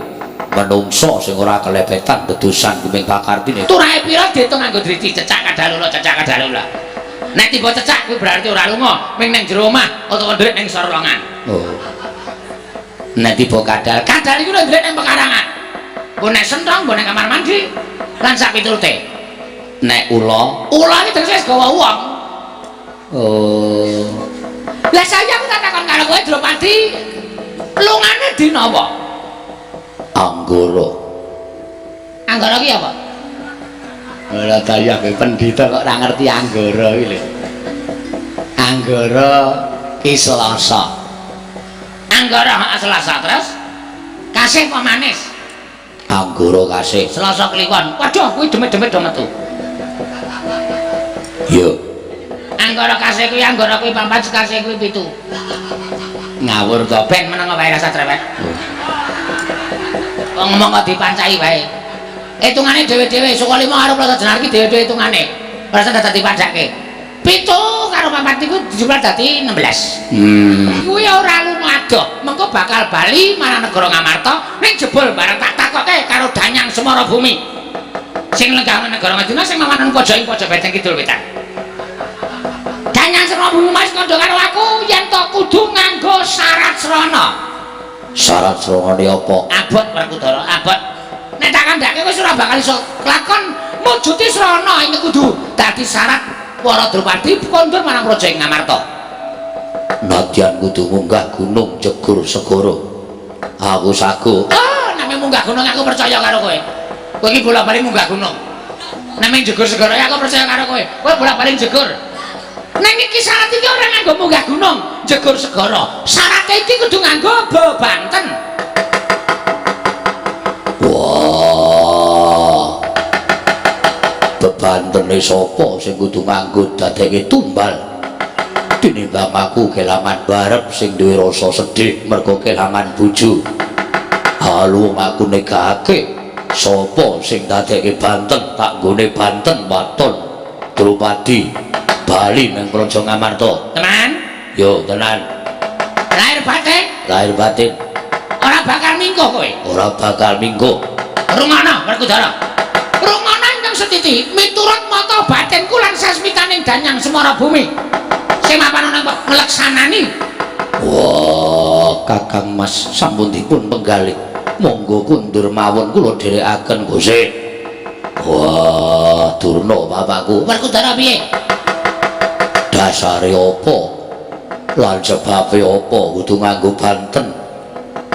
menungso sing ora kelepetan dedusan kuming pakartine. Turahe pira diitung nganggo driti cecak kadalula cecak kadalula. Nek tiba cecak kuwi berarti ora lunga, ming ning jero omah utawa ndrek ning sorolongan. Oh. Nek tiba kadal iku lho ndrek ning pekarangan. Mbok nek sentong mbok ning kamar mandi lan sak piturute. Nek ula Iki tegese gawa wong. oh Lah saya aku tak takon karo kowe Dropadi. Lungane dina apa? Anggara. Anggara ki apa? Ora tayang pendhita kok ora ngerti anggara iki lho. Anggara ki Selasa. Anggara Selasa terus kasih apa manis? Anggara kasih. Selasa kliwon. Waduh kuwi demit-demit do metu. Yo. Anggara kasih kuwi anggara kuwi 4 kasih kuwi 7. Ngawur to ben meneng wae rasa cerewet. Wong ngomong kok dipancai wae. Hitungane dhewe-dhewe saka 5 karo Plata Jenar ki dhewe-dhewe hitungane. Ora usah dadi padake. 7 karo 4 iku dijumlah dadi 16. Kuwi ora lumadoh. Mengko bakal bali marang negara Ngamarta ning jebul bareng tak takoke karo Danyang Semara Bumi. Sing lenggah negara Madina sing mamanen pojok Beteng Kidul Wetan. Danyang Semara Bumi mas kandha karo aku yen to kudu nganggo syarat srana. Syarat srangane apa? Abot Werkudara, abot. Nek tak kandhake wis ora bakal iso kelakon mujuti srana iki kudu dadi syarat para Drupadi kondur marang Praja ing Ngamarta. Nadyan kudu munggah gunung jegur segara. Aku sago. Oh, name munggah gunung aku percaya karo kowe. Kowe iki bola-bali munggah gunung. Name jegur segara aku percaya karo kowe. Kowe bola-bali jegur. Neng iki syarat iki ora nganggo munggah gunung, jegur segara. Syarat iki kudu nganggo bebanten. Wah. Bebantene sapa sing kudu nganggo dadeke tumbal? Tinimbang aku kelangan barep sing duwe rasa sedih mergo kelangan bojo. Halu aku negake sapa sing dadeke banten tak nggone banten waton Drupadi bali nang Praja Ngamarta. Teman, Yo tenan. lahir batin Lahir batin ora bakal mingguh kowe. ora bakal minggu. Rungana Werkudara. Rungana ingkang setiti miturut mata batinku lan sasmitaning Danyang Semara Bumi. Sing mapan nang ngleksanani. Wah, Kakang Mas sampun dipun penggalih. Monggo kundur mawon kula dherekaken Gusti. Wah, durna bapakku. Werkudara piye? Dasare apa? Lan sebabe apa kudu nganggo banten?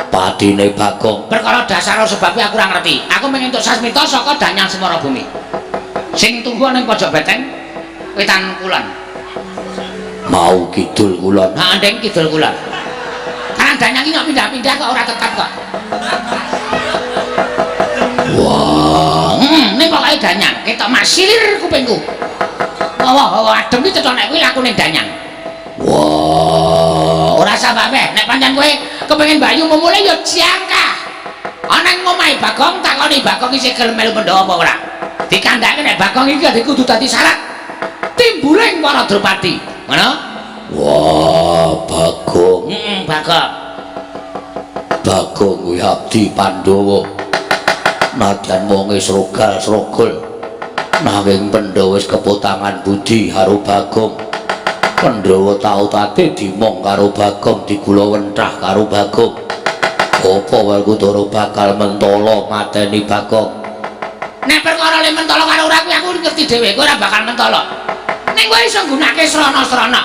Padine Bagong. Perkara dasar sebabnya aku ora ngerti. Aku pengen entuk sasmita saka Danyang Semara Bumi. Sing tunggu ning pojok beteng wetan kulon. Mau kidul kulon. Ha, ndeng kidul kulon. Karena Danyang iki kok pindah-pindah kok ora tetap kok. Wah, Ning pokoke Danyang, ketok masilir kupingku. Wah, adem iki cecok nek kuwi aku ning Danyang. wah. Ora sababe, nek pancen kowe kepengin bayu memulai ya jangka. Ana ing omahe Bagong takoni Bagong isih gelem melu Pandhawa apa ora. Dikandhake nek Bagong iki kudu dadi syarat timbuling para Drupadi. Ngono? Wah, Bagong. Bagong. Bagong kuwi abdi Pandhawa. Nadyan wonge srogal-srogol. Nanging Pandhawa wis keputangan budi karo Bagong. Pandhawa tau tate dimong karo Bagong, digula wentrah karo Bagong. Apa Werkudara bakal mentala mateni Bagong? Nek perkara le mentala karo ora kuwi aku ngerti dhewe, kowe ora bakal mentala. Ning kowe iso nggunakake srana-srana.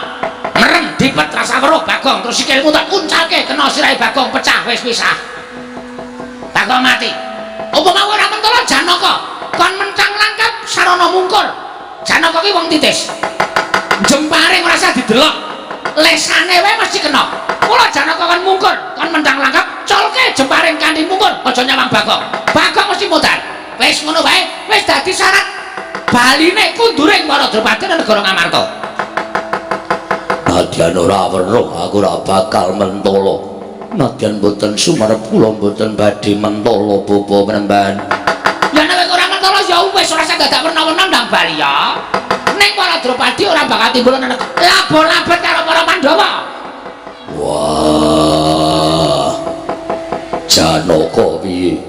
Merem dibet rasa weruh Bagong terus sikilmu tak kuncalke kena sirahe Bagong pecah wis pisah. Bagong mati. Apa mau ora mentala Janaka kon mencang langkap sarana mungkur. Janaka ki wong titis. Jempare ora usah didelok. Lesane wae mesti kena. Mula Janaka kon mungkur, kon mentang langkap, colke jemparing kanthi mungkur, aja nyawang Bagong. Bagong mesti modal. Wis ngono wae, wis dadi syarat baline kunduring para Drupadi nang negara Ngamarta. Nadyan ora weruh aku ora bakal mentolo. Nadyan boten sumarep kula boten badhe mentolo bapa menemban. Ya nek ora mentolo ya wis ora usah dadak werna-werna ndang bali ya. Ning para Drupadi ora bakal timbul labor-labet karo para Pandhawa. Wah. Janaka piye?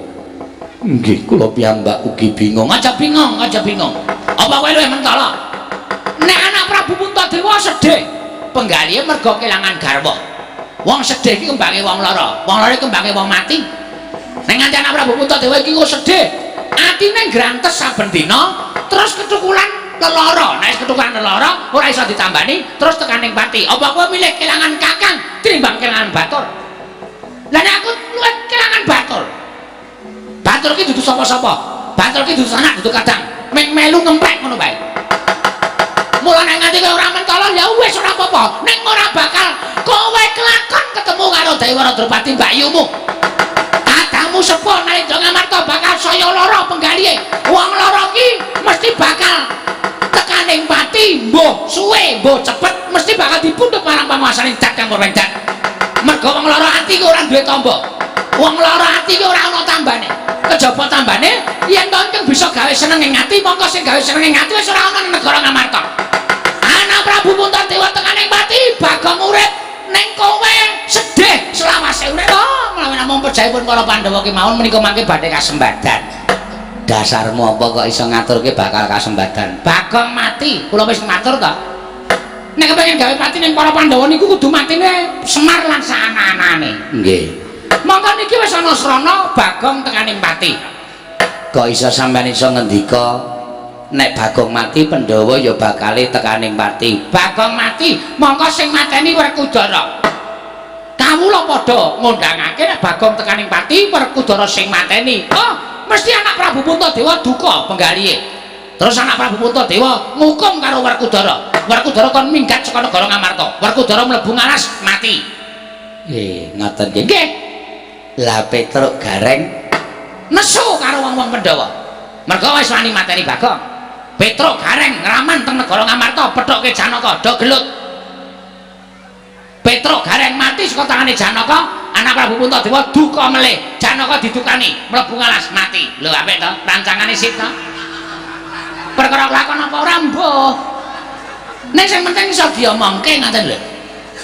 Nggih kula piyambak ugi bingung. Aja bingung, aja bingung. Apa kowe luwih mentolo? Nek anak Prabu Puntadewa sedih, penggalihe merga kelangan garwa. Wong sedih iki kembange wong lara. Wong lara kembange wong mati. Nek nganti anak Prabu Puntadewa iki kok sedih, atine grantes saben dina, terus ketukulan lelara. Nek ketukulan lelara ora iso ditambani, terus tekaning pati. Apa kowe milih kelangan kakang tinimbang kelangan batur? Lah nek aku luwih kelangan batur. Batur ki dudu sapa-sapa. Batur ki dudu anak dudu kadang. Meng melu ngemprek ngono bae. Mula nek nganti kowe ora mentolo ya wis ora apa-apa. Ning ora bakal kowe kelakon ketemu karo Dewara Drupadi mbakyumu. Adamu sepuh nalika Ngamarta bakal saya lara penggalihe. Wong lara ki mesti bakal tekaning pati, mbuh suwe, mbuh cepet mesti bakal dipundhut marang panguwasaning Cakang Purwendak. Mergo wong lara ati ki ora duwe tamba. Wong lara ati ki ora ana tambane. Kejaba tambane yen to engkang bisa gawe seneng ing ati, mongko sing gawe seneng ing ati wis ora ana ning negara Ngamarta. Ana Prabu Puntadewa tekaning pati, Bagong urip ning kowe sedih selawase urip. Oh, mlawan namung pejaipun para Pandhawa ki mawon menika mangke badhe kasembadan. Dasarmu apa kok iso ngaturke bakal kasembadan? Bagong mati, kula wis matur to. Nek kepengin gawe pati ning para Pandhawa niku kudu matine Semar lan saana-anane. Nggih. Monggo niki wis ana srana Bagong tekaning pati. Kok iso sampeyan iso ngendika nek Bagong mati Pandhawa ya bakale tekaning pati. Bagong mati, mongko sing mateni Werkudara. Kawula padha ngundangake nek Bagong tekaning pati Werkudara sing mateni. Oh, mesti anak Prabu Puntadewa duka penggalihe. Terus anak Prabu Puntadewa ngukum karo Werkudara. Werkudara kon minggat saka negara Ngamarta. Werkudara mlebu ngalas mati. Nggih, ngoten nggih. Nggih. Lah Petruk Gareng Nesu karo wong-wong Pandhawa. Merga wis wani mateni Bagong. Petruk Gareng ngraman teng negara Ngamarta pethoke Janaka do gelut. Petruk Gareng mati saka tangane Janaka, anak Prabu Puntadewa duka melih. Janaka didukani, mlebu ngalas mati. Lho apik to? Rancangane sip to? Perkara lakon apa ora mbuh. Nek sing penting iso diomongke ngoten lho.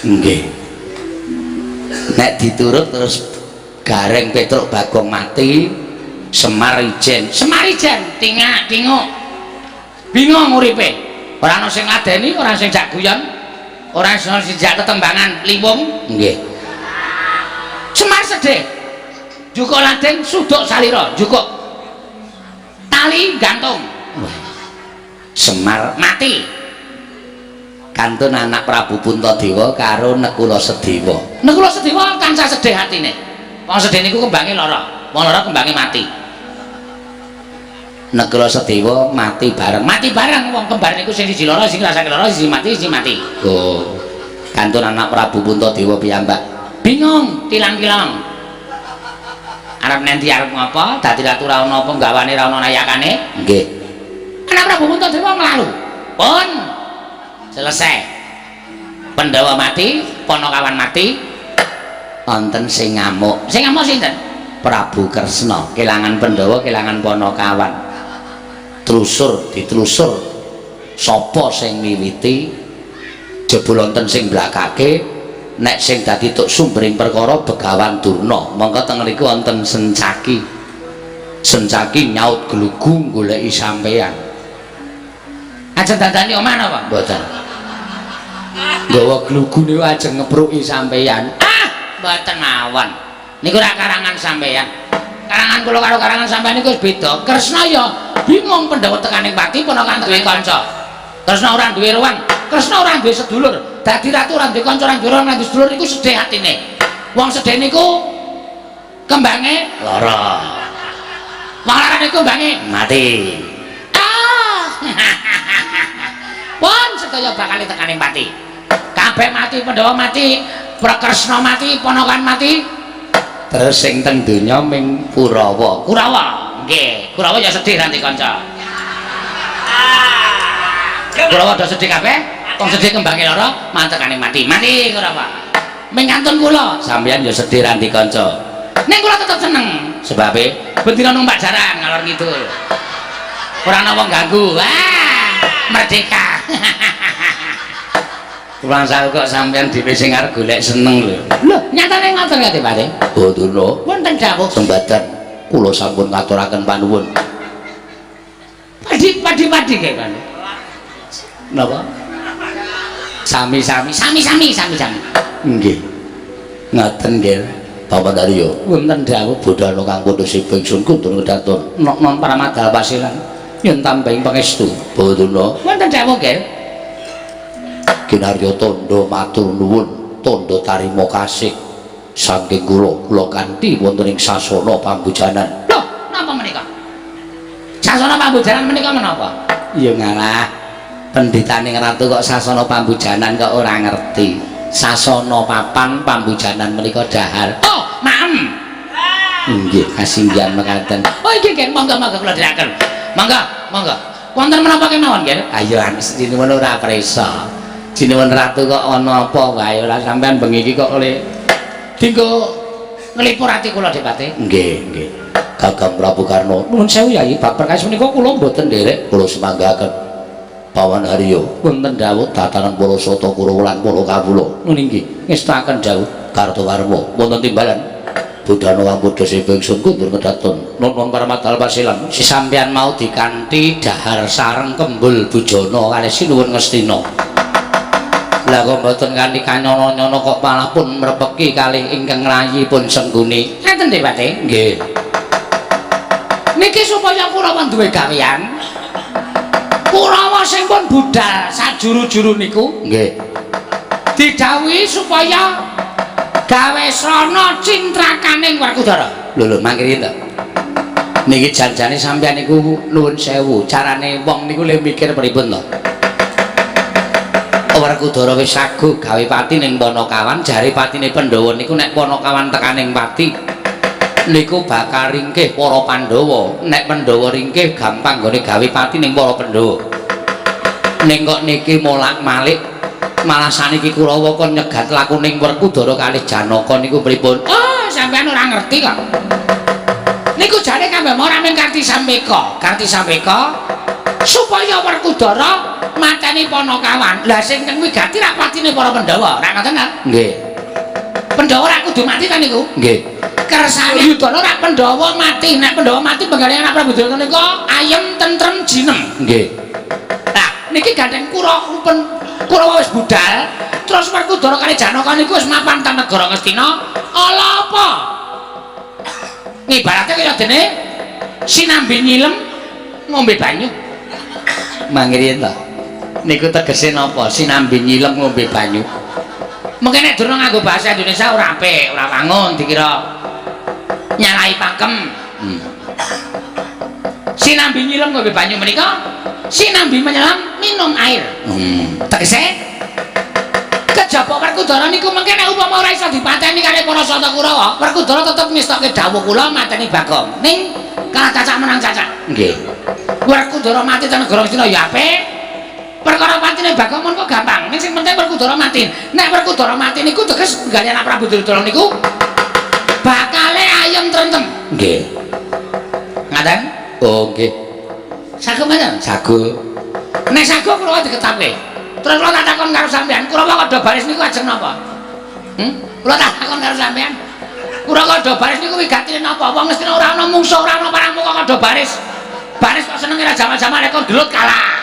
nggih. Nek diturut terus Gareng Petruk Bagong mati, Semar ijen. Semar ijen tingak tinguk. Bingung uripe. Ora ana sing ngadeni, ora sing jak guyon. Ora ana sing jak tetembangan liwung. Nggih. Semar sedih. Jukuk ladeng suduk salira, jukuk. Tali gantung. Semar Mati. kantun anak Prabu Puntadewa karo Nekula Sedewa. Nekula Sedewa tansah sedih atine. Wong sedih niku kembange lara. Wong lara kembange mati. Nekula Sedewa mati bareng. Mati bareng wong kembar niku sing siji lara, sing ngrasake lara, sing mati, sing mati. Oh. Kantun anak Prabu Puntadewa piyambak. Bingung, tilang-tilang. Arep nanti arep ngopo? Dadi ratu ra ono apa gawane ra ono nayakane? Nggih. Anak Prabu Puntadewa nglalu. Pun selesai. Pandhawa mati, Panakawan mati. Wonten sing ngamuk. Sing ngamuk sinten? Prabu Kresna kelangan Pandhawa kelangan Panakawan. Ditelusur sapa sing miwiti jebul wonten sing blakake nek sing dadi tuk sumbering perkara Begawan Durna. Mongko teng mriku wonten Sencaki. Sencaki nyaut glugu goleki sampeyan. Ajeng dandani omah napa? Mboten. Gawa glugu niku ajeng ngepruki sampeyan. Ah, mboten mawon. Niku ora karangan sampeyan. Karangan kula karo karangan sampeyan niku wis beda. Kresna ya bingung Pandhawa tekaning pati Panakawan duwe kanca. Kresna ora duwe ruang, Kresna ora duwe sedulur. Dadi ratu ora duwe kanca, ora duwe ruang, ora duwe sedulur niku sedih atine. Wong sedih niku kembange Lara. wong lara niku kembange Mati. ah sedaya bakal tekaning pati. Kabeh mati, Pandhawa mati, Prakresna mati, ponakan mati. Terus sing teng donya ming Kurawa. Kurawa. Nggih, Kurawa ya sedih nanti kanca. Kurawa do sedih kabeh. Wong sedih kembange lara, mantekaning mati. Mati Kurawa. Ming kantun kula. Sampeyan ya sedih ranti kanca. Ning kula tetep seneng. Sebabe Bendina numpak jaran ngalor ngidul. Ora ana wong ganggu. Merdeka. kurang sawu kok sampeyan dhewe sing arep golek seneng lho. Lho, nyatane ngoten nggih, Pak. Bodono. Wonten dawuh Sembadan kula sampun ngaturaken panuwun. padi nggih, Pak. Napa? Sami-sami. Nggih. Ngaten nggih. Bapak Daryo. Wonten dawuh Budhana kang putusipun ingsun kundur kedatun. non Pramadal Pasilan yen tambahing pangestu. Bodono. Wonten dawuh nggih. Kinarya tandha matur nuwun, tandha tarima kasih saking kula kanthi wonten ing sasana pambujanan. Lho, napa menika? Sasana pambujanan menika menapa? Ya ngalah. Pendhitaning ratu kok sasana pambujanan kok ora ngerti. Sasana papan pambujanan menika dahar. Oh, maem. Nggih, kasinggihan mekaten. Oh, nggih, monggo kula dherekaken. Monggo. Wonten menapa kemawon nggih? Ayo anis jinuwun ora presa. Jinuwun ratu kok ana apa wae ora sampean bengi iki kok oleh Dinggo nglipur ati kula Depate. nggih. Kakang Prabu Karno. Nuwun sewu Yai, bab perkawis menika kula mboten nderek. Kula semanggaken Pawan Haryo. Wonten dawuh Tatanan para sata Kurawa lan para kawula. nun inggih, ngestaken dawuh. Kartowarma wonten timbalan Budhana kang putusipun ingsun kundur kedatun. Nuwun Pramadal Pasilan. Si sampeyan mau dikanthi dahar sareng kembul bujana kalih sinuwun Ngastina. Lah kok mboten kanthi kanyono-nyono kok malah pun mrepeki kalih ingkang rayipun sengguni. Ngeten Depate. Nggih. Niki supaya Kurawa duwe gawean. Kurawa sing pun budal sajuru-juru niku Nggih. didhawuhi supaya gawe srana cintrakaning Werkudara. Lho mangkene to. Niki janjane sampeyan niku nuwun sewu, carane wong niku le mikir pripun to. Werkudara wis saguh gawe pati ning Panakawan, jare patine Pandhawa niku nek Panakawan tekaning pati niku bakal ringkih para Pandhawa. Nek Pandhawa ringkih gampang gone gawe pati ning para Pandhawa. Ning kok niki molak-malik malah saniki Kurawa kon nyegat lakuning Werkudara kalih Janaka niku pripun? Oh, sampean ora ngerti kok. Niku jane kabeh ora mung Karti Sampeka supaya Werkudara mateni Panakawan. Lah sing teng wigati ra patine para Pandhawa, ora ngoten kan? Nggih. Pandhawa ora kudu mati kan niku? Nggih. Kersane Yudana ora Pandhawa mati. Nek Pandhawa mati benggane anak Prabu Durna nika ayem tentrem jinem. Nggih. Nah, niki gandeng Kurawa wis budal, terus Werkudara kali Janaka niku wis mapan teng negara Ngastina. Ala apa? Ngibarate kaya dene sinambi nyilem ngombe banyu. Mangriyen to. Niku tegese napa? Sinambi nyilem ngombe banyu. Mungkin nek durung nganggo bahasa Indonesia ora apik, ora wangun dikira nyalai pakem. Sinambi nyilem ngombe banyu menika, sinambi menyelam minum air. Tegese kejaba Werkudara niku mengke nek upama ora iso dipateni kalih para sata Kurawa, Werkudara tetep ngestokke dawuh kula mateni Bagong. Ning kalah cacak menang cacak. Nggih. Werkudara mati teng negara Ngastina ya apik. Perkara patine Bagong mon kok gampang. Ning sing penting Werkudara mati. Nek Werkudara mati niku teges galian anak Prabu Duryudana niku bakale ayem trentem. Nggih. Ngaten? Oh, nggih. Sagu mboten? Sagu. Nek sagu kula diketapke. Terus kula tak takon karo sampean, Kurawa Kada Baris niku ajeng napa? Kula tak takon karo sampean. Kurawa Kada Baris niku wigatine napa? Wong Ngastina ora ana mungsuh, ora ana paramuka Kada Baris. Baris kok seneng ora jama-jama nek kon gelut kalah.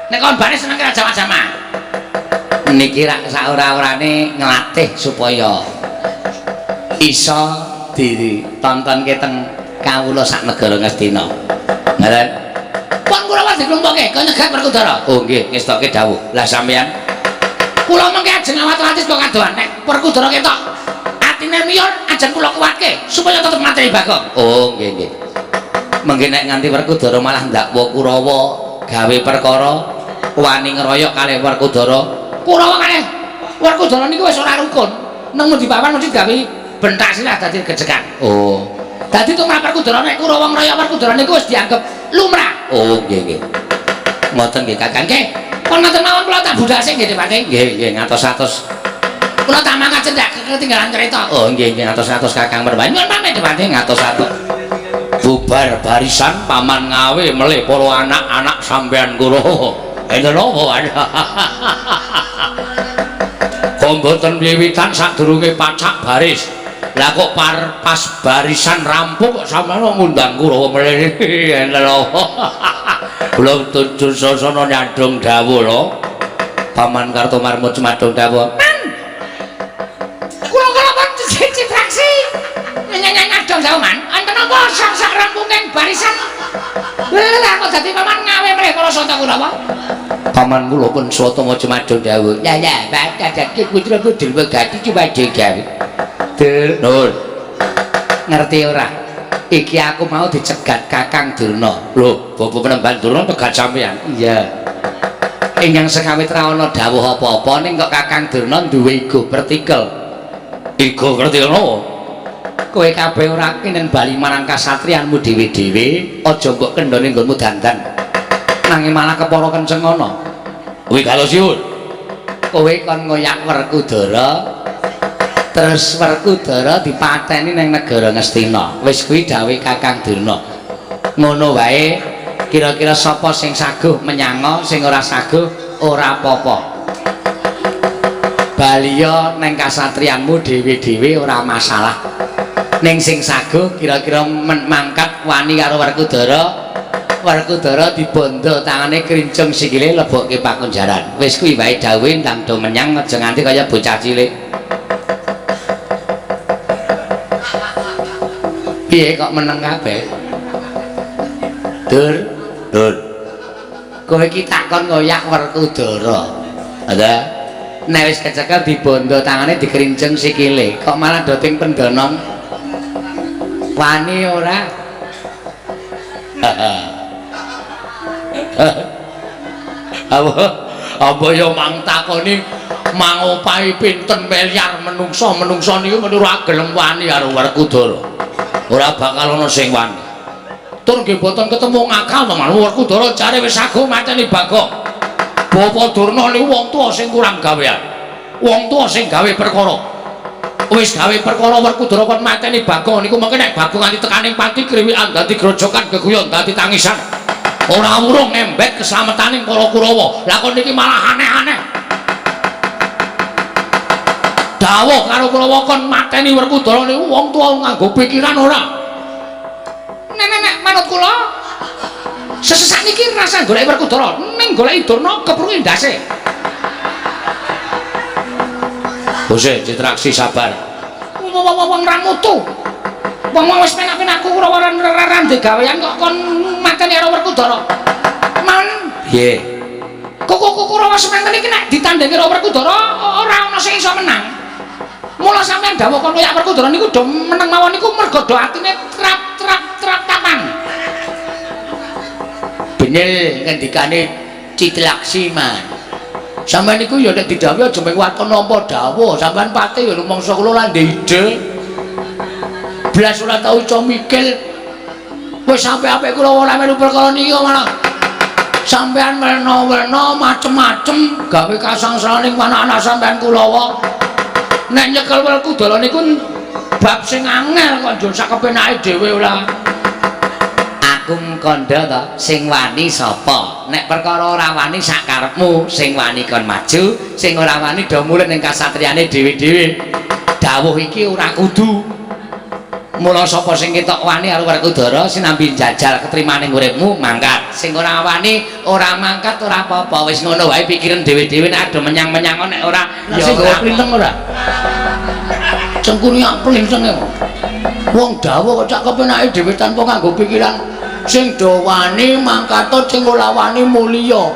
Nek kon Baris seneng ora jama-jama. Niki rak saora-orane nglatih supaya iso ditontonke teng kawula sak negara Ngastina. Ngaten? Pun Kurawa diklumpukke kok nyegat Werkudara. Oh nggih, ngestokke dawuh. Lah sampeyan Kula mengke ajeng awat-awatis kok kadohan nek Werkudara ketok atine miyur ajeng kula kuwatke supaya tetep mateni Bagong. Oh nggih. Mengke nek nganti Werkudara malah ndakwa Kurawa gawe perkara wani ngeroyok kalih Werkudara. Kurawa kalih Werkudara niku wis ora rukun. Nang ngendi papan mesti gawe bentak silah dadi gejekan. Oh. Dadi tumrap Werkudara nek Kurawa ngeroyok Werkudara niku wis dianggep lumrah. Oh, nggih nggih. Ngoten nggih Kakang. Nggih, pun ngoten mawon kula tak budhase nggih Dipati. Nggih nggih ngatos-atos. Kula tak mangkat cendak ketinggalan kereta. Oh, nggih nggih ngatos-atos Kakang Merbayu. Nyuwun pamit Dipati. Ngatos-atos. Bubar barisan paman ngawe melih para anak-anak sampean Kurawa. Enten apa wae? Kok mboten wiwitan sadurunge pacak baris. Lah kok pas barisan rampung kok sampean ngundang Kurawa melih. Enten apa? Kula tuju sasana nyandung dawuh lho. Paman Kartomarmo cumadung dawuh. Kula pun citraksi. Nyanyi dong jauh man. Enten apa sak rampunging barisan? Lah kok dadi paman ngawe melih para santa Kurawa? Paman kula pun swata maca madung dawuh. Ya ya, dadake putra putri wegati cumadung gawe. Nur. Ngerti ora? Iki aku mau dicegat Kakang Durna. Lho, Bapak Penemban Durna tegat sampean. Iya. Ingkang sekawit ra ana dawuh apa-apa ning kok Kakang Durna duwe ego vertikal. Ego ngerti ngono. Kowe kabeh ora kenen bali marang kasatriyanmu dhewe-dhewe, aja mbok kendhone nggonmu dandan. Nanging malah kepara kenceng ngono. Kuwi kalau siun. Kowe kon ngoyak Werkudara. Terus Werkudara dipateni ning negara Ngastina. Wis kuwi dawuh Kakang Durna. Ngono wae, kira-kira sapa sing saguh menyango, sing ora saguh ora apa-apa. Baliya ning kasatriyanmu dhewe-dhewe ora masalah. Ning sing saguh kira-kira mangkat wani karo Werkudara. Werkudara dibondo tangane krincung sikile lebokke pakunjaran. Wis kuwi wae dawuhe ndang do menyang aja nganti kaya bocah cilik. Piye kok meneng kabeh? Dur, kowe iki takon ngoyak Werkudara. Ada nek wis kecekel dibondo tangane dikrinceng sikile, kok malah doting pendonom. Wani ora? Apa ya mang takoni mangopahi pinten miliar menungso niku menurut gelem wani karo Werkudara. Ora bakal ana sing wani. Tur nggih boten ketemu ngakal to man Werkudara jare wis saguh mateni Bagong. Bapak Durna niku wong tuwa sing kurang gawean. Wong tuwa sing gawe perkara. Wis gawe perkara Werkudara kon mateni Bagong niku mengke nek Bagong nganti tekaning pati kriwikan dadi grojokan geguyon dadi tangisan. Ora urung ngembet kesametaning para Kurawa. Lah kon niki malah aneh-aneh. Dawuh karo Kurawa kon mateni Werkudara niku wong tuwa nganggo pikiran ora. Nek manut kula sesesak niki rasa golek Werkudara, ning golek Durna kepruke ndase. Bose citraksi sabar. Wong ra mutu. Wong wis penak-penakku Kurawa ora ndek gawean kok kon mateni karo Werkudara. Man, Piye? kok Kurawa semanten iki nek ditandhingi karo Werkudara ora ana sing iso menang. Mula sampean dawuh kon koyak Werkudara niku do meneng mawon niku mergo do atine trap tapan. Bener ngendikane Citlaksi man. Sampeyan niku ya nek didhawuhi aja mung waton nampa dawuh, sampeyan pati ya rumangsa kula lan ide. Blas ora tau iso mikir. Wis sampe-apik kula ora melu perkara niki malah sampeyan werna-werna macem-macem gawe kasangsaring anak-anak sampeyan Kulawa. Nek nyekel Werkudara niku bab sing angel kok njur sak kepenake dhewe ora. Aku mkandha to, sing wani sapa? Nek perkara ora wani sak karepmu, sing wani kon maju, sing ora wani do mulih ning kasatriyane dhewe-dhewe. Dawuh iki ora kudu. Mula sapa sing ketok wani karo Werkudara sinambi njajal ketrimaning uripmu mangkat. Sing ora wani ora mangkat ora apa-apa. Wis ngono wae pikiran dhewe-dhewe nek ado menyang-menyang nek ora Ya sing ora plinteng ora. cengkune plinteng. Wong dawuh kok cak kepenake dhewe tanpa nganggo pikiran. Sing do wani mangkat sing ora wani mulya.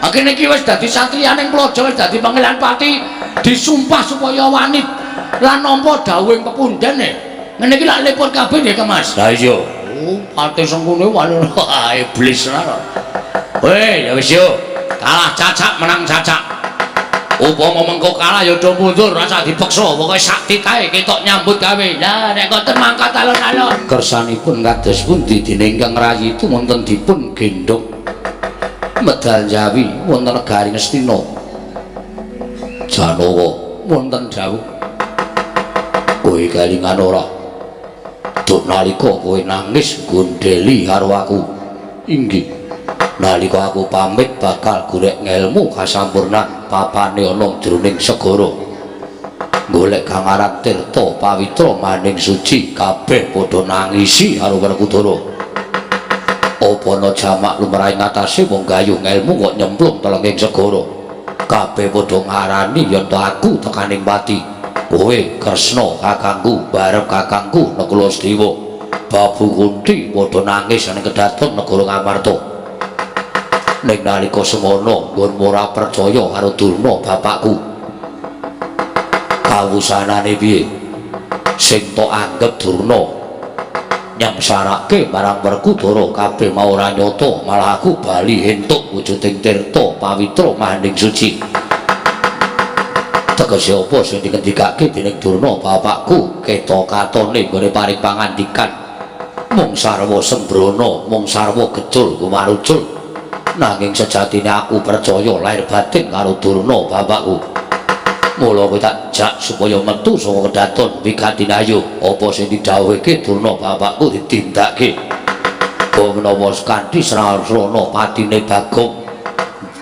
Akhire iki wis dadi satriyaning Plaja wis dadi Pangeran Pati disumpah supaya wani lan nampa dawuhing pepundhen. Ngene iki lak lipur kabeh nggih Mas. Lah iya. Oh, pati sengkune wani iblis ora. Weh, ya wis yo. kalah cacak menang cacak. Upama mengko kalah ya do mundur rasa dipeksa, pokoke sak titahe ketok nyambut gawe. Lah nek ngoten mangkat alon-alon. Kersanipun kados pundi dene ingkang rayi itu wonten dipun gendong medal Jawi wonten negari Ngastina. Janawa wonten dawuh. Kowe kelingan ora? Duk nalika kowe nangis gondeli karo aku. Inggih. Nalika aku pamit bakal golek ngelmu kasampurnan papane ana jroning segara. Golek kang aran Tirta Pawitra maning suci kabeh padha nangisi karo Werkudara. Apa ana jamak lumrahe ngatasé wong gayuh ngelmu kok nyemplung telenging segara. Kabeh padha ngarani yen to aku tekaning pati. Kowe Kresna kakangku barep kakangku Nakula Sdewa. Babu Kunti padha nangis ning kedaton negara Ngamarta. Ning nalika semono nggon ora percaya karo Durna bapakku. Kawusanane piye? Sing tok anggep Durna nyamsarake marang Werkudara kabeh mau ora nyata, malah aku bali entuk wujuding Tirta Pawitra maning suci. Tegese apa sing dikendikake dening Durna bapakku keta-katone nggone paring pangandikan. Mung sarwa sembrono, mung sarwa gejul kumarucul. Nanging sejatine aku percaya lahir batin karo Durna bapakku. Mula kowe tak jak supaya metu saka kedaton Wigatinayu. Apa sing didhawuhke Durna bapakku ditindakake. Apa menawa kanthi srana patine Bagong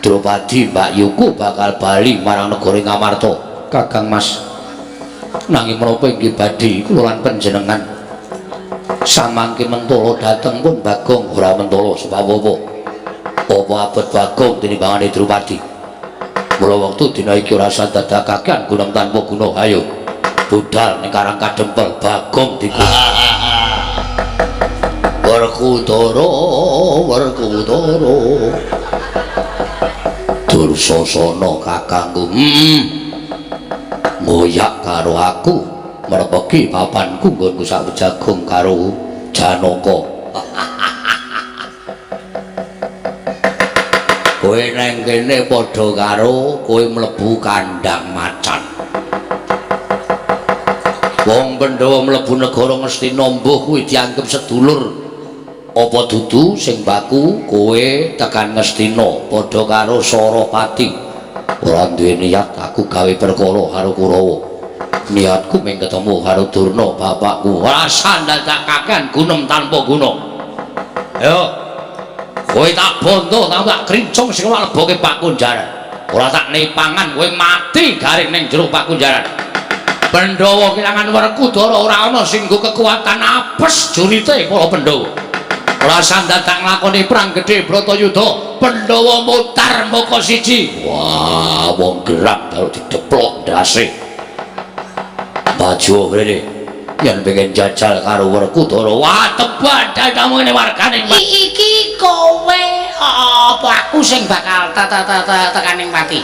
Drupadi Mbak Yuku bakal bali marang negara Ngamarta. Kakang Mas, nanging menapa inggih badhe kula lan panjenengan samangke mentala dhateng pun Bagong ora mentala sebab apa? Apa abot Bagong tinimbangane Drupadi? Mula wektu dina iki ora sadadakaken gunung tanpa guna. Ayo budal ning Karang Kadempel Bagong diku. Werkudara, Werkudara. Dursasana kakangku. Ngoyak karo aku merepeki papanku nggonku sak jagung karo Janaka. Kowe nang kene padha karo kowe mlebu kandhang macan. Wong Pandhawa mlebu negara Ngastina mbuh kuwi dianggep sedulur. Apa dudu sing baku kowe tekan Ngastina padha karo Sarapati. Ora duwe niat aku gawe perkara karo Kurawa. Niatku mung ketemu karo Durna bapakku. Ora sandhakaken gunung tanpa guna. Ayo kowe tak bondo tak krincung sing mleboke Pakunjaran. Ora tak nepangan kowe mati garing ning jero Pakunjaran. Pandhawa kelangan Werkudara ora ana sing nggo kekuatan apes jurite para Pandhawa. Ora sandhat tak nglakoni perang gedhe Bratayuda. Pandhawa mutar moko siji. Wah, wong gerak karo dideplok ndase. Baju rene yen pengen jajal karo Werkudara. Wah, tebak dadamu ngene wargane. Iki kowe apa aku sing bakal tekaning pati?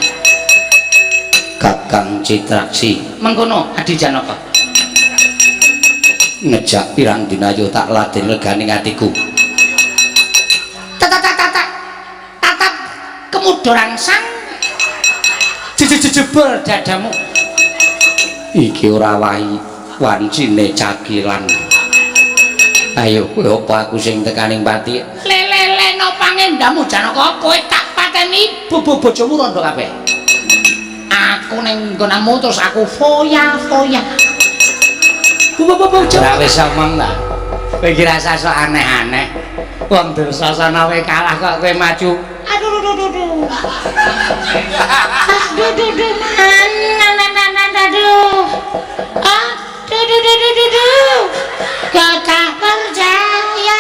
Kakang Citraksi Mengkono Adi Janaka. ngejak pirang dina yo tak laden leganing atiku. Tatap kemudoran sang jebel dadamu. Iki ora wahi wancine cakilan. Ayo kowe apa aku sing tekaning pati? Lelele no pangendamu Janaka, kowe tak pateni bojomu rondo kabeh. Aku ning nggonanmu terus aku foya-foya. Ora wis omong ta. Kowe iki rasa sok aneh-aneh. Wong Dursasana wae kalah kok kowe maju. Aduh. Gak percaya.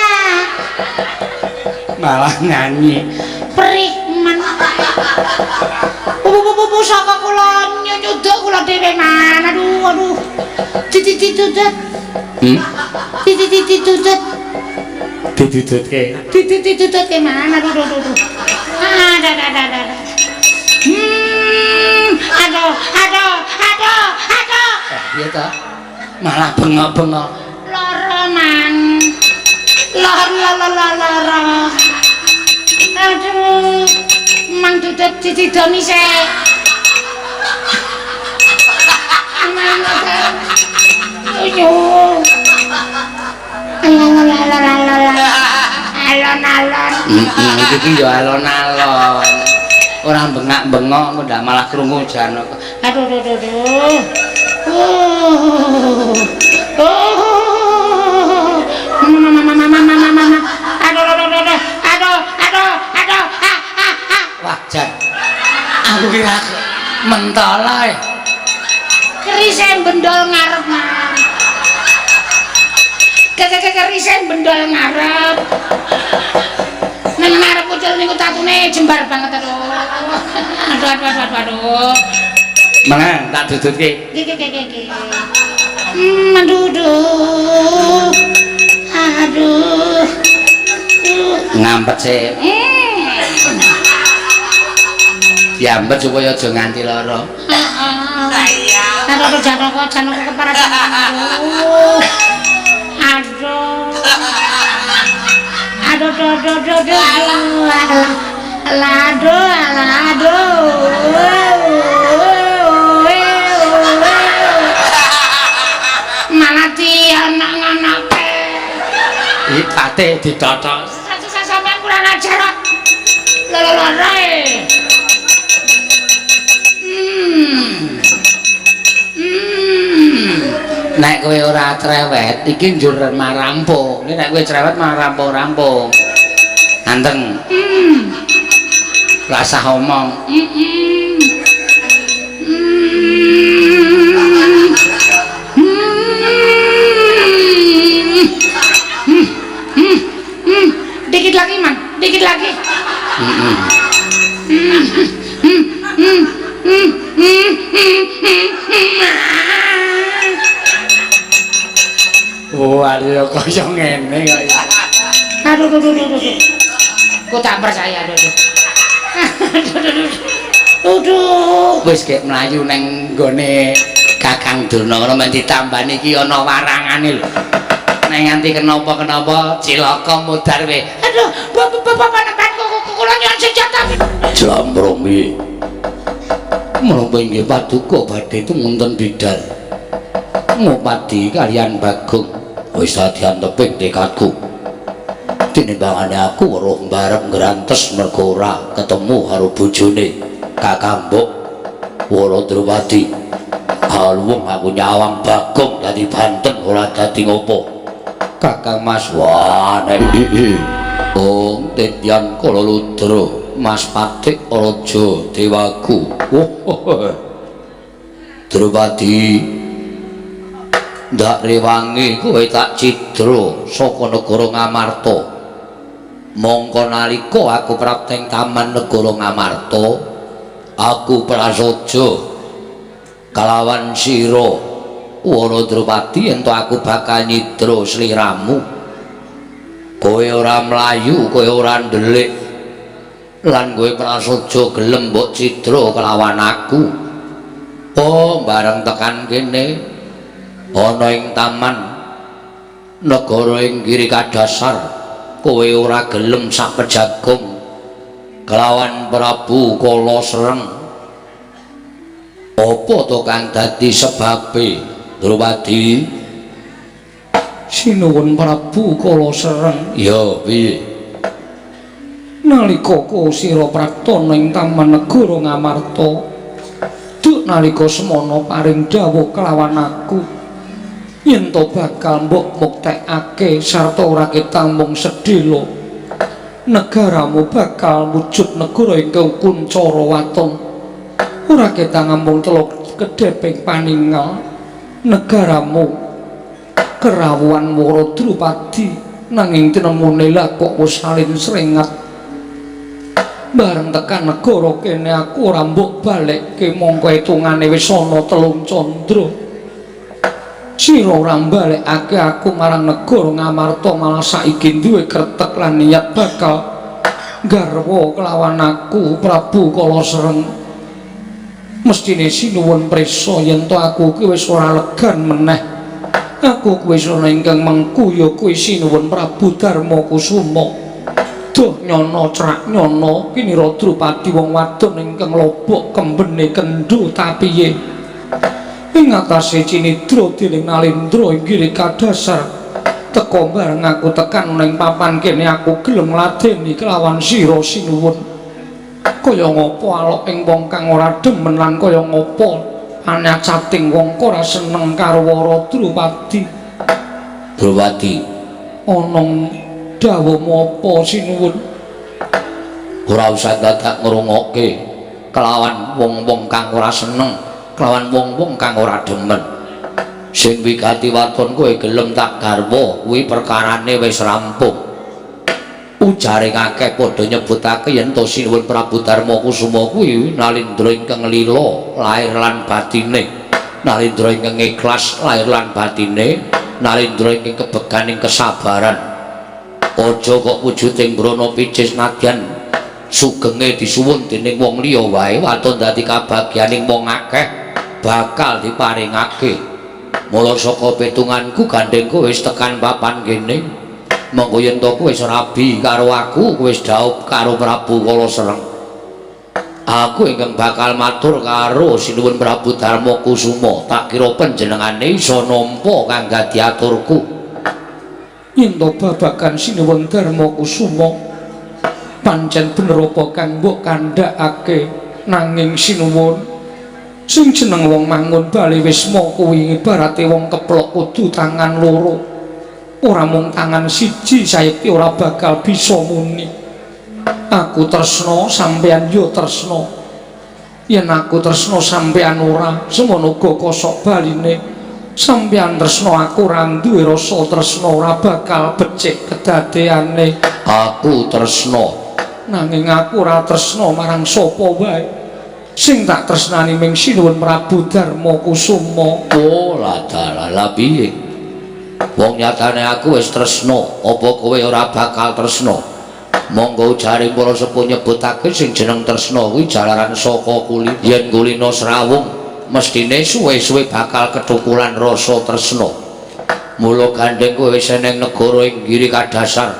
Malah nyanyi. Perih men. Saka kula nyuduk kula dhewe man. Aduh. Ditutut. Ditutut. Ditututke. Ditututke man. Aduh. Aduh. Piye ta? Malah bengok-bengok. Lara man. Lara. Aduh. Mang ditidoni sik. Ayo. Alon-alon. Iki yo alon-alon. Ora bengak-bengok kok ndak malah krungu jan. Aduh. Wah, jan. Aku kira mentol ae. Kerise bendol ngarep. Kerise bendol ngarep. Nang ngarep ucul niku tatune jembar banget aduh. Aduh. Mangan tak dudutke. Iki. Aduh. Ngampet sik. Diambet supaya aja nganti lara. Aduh, jangan keparasan. Malah anak-anake. Ipate ditotok. Sampeyan kurang ajar kok. Loro-loroe. Nek kowe ora cerewet iki njur marampo. Nek kowe cerewet malah rampung-rampung. Anteng. Rasa omong. Dikit lagi, Man. Dikit lagi. Waduh, kaya ngene kaya. Aduh. Ku tak percaya, aduh. Wis gek mlayu ning nggone Kakang Durna ngono men ditambani iki ana warangane lho. Nek nganti kenapa-kenapa cilaka mudhar we. Aduh, bapak nepan kula nyuwun senjata. Jlamromi. Menapa inggih paduka badhe tumunten bidal. Ngopati kalian Bagong wis dianteping tekadku. Tinimbangane aku weruh bareng ngrantes mergo ora ketemu karo bojone Kakang Mbok Waladrawati. Halwung aku nyawang Bagong dadi banten ora dadi ngopo. Kakang Mas wane. Om Tedyan Kalaludra Mas Patik Raja Dewaku. Drupadi ndak rewangi kowe tak cidra saka negara Ngamarta. Mongko nalika aku prapteng taman negara Ngamarta, aku prasaja kalawan sira Waladrawati ento aku bakal nyidra sliramu. Kowe ora mlayu, kowe ora ndelik, lan kowe prasaja gelem mbok cidra kelawan aku. Oh, bareng tekan kene ana ing taman negara ing Giri Kadasar, kowe ora gelem sak pejagong kelawan Prabu Kala Sreng. Apa to kang dadi sebabe, Drupadi? Sinuwun Prabu Kala Sreng. Ya piye? Nalika sira praktana ing taman negara Ngamarta, duk nalika semana paring dawuh kelawan aku yen to bakal mbok muktekake sarta ora ketamung sedhela negaramu bakal wujud negara ingkang kuncara waton. Ora ketang ngambung teluk kedheping paninggal negaramu kerawuhan Waladrawati, nanging tinemune lah kok wis salin srengat. Bareng tekan negara kene aku ora mbok balekke, mongko hitungane wis ana 3 candra. Sira ora balekake aku marang negara Ngamarta, malah saiki duwe kretek lan niat bakal garwa kelawan aku Prabu Kala Sreng. Mestine sinuwun prisa yen to aku ki wis ora legan meneh. Aku kuwi ana ingkang mengku ya kuwi sinuwun Prabu Darma Kusuma. Duh nyono cerak nyono kinira Drupadi wong wadon ingkang lobok kembene kendhu tapiye ing atase cinidra dening Nalendra inggih kadasar teka bareng aku tekan ning papan kene aku gelem ngladeni kelawan sira sinuwun kaya ngapa alok ing wong kang ora demen lan kaya ngapa anyacating wong ora seneng karo Wara Drupadi. Drupadi ana dawuh apa sinuwun? Ora usah dadak ngrungokke kelawan wong-wong kang ora seneng, kelawan wong-wong kang ora demen. Sing wigati waton kowe gelem tak garwa, kuwi perkarane wis rampung. Ujare akeh padha nyebutake yen to Sinuwun Prabu Darma Kusuma kuwi Nalendra ingkang lila lair lan batine, Nalendra ingkang ikhlas lair lan batine, Nalendra ingkang kebeganing kesabaran. Aja kok wujuding brana picis nadyan sugenge disuwun dening wong liya wae waton dadi kabagyaning wong akeh bakal diparingake. Mula saka petunganku gandengku wis tekan papan kene. Monggo yen to kowe wis rabi karo aku, kowe wis dhaup karo Prabu Kala Sereng. Aku ingkang bakal matur karo Sinuwun Prabu Darma Kusuma, tak kira panjenengane isa nampa kang dadi aturku. Yen to babagan Sinuwun Darma Kusuma pancen bener apa kang mbok kandhakake nanging sinuwun sing jeneng wong mangun bali wisma kuwi ibarate wong keplok kudu tangan loro ora mung tangan siji saiki ora bakal bisa muni aku tresna sampeyan yo tresna yen aku tresna sampeyan ora semono uga kosok baline sampeyan tresna aku ora duwe rasa tresna ora bakal becik kedadeane aku tresna nanging aku ora tresna marang sapa wae sing tak tresnani ming Sinuwun Prabu Darma Kusuma. Oh la piye wong nyatane aku wis tresna apa kowe ora bakal tresna monggo ujare para sepuh nyebutake sing jeneng tresna kuwi jalaran saka kulit yen kulina srawung mestine suwe-suwe bakal ketukulan rasa tresna mula gandeng kowe wis eneng negara ing Giri Kadasar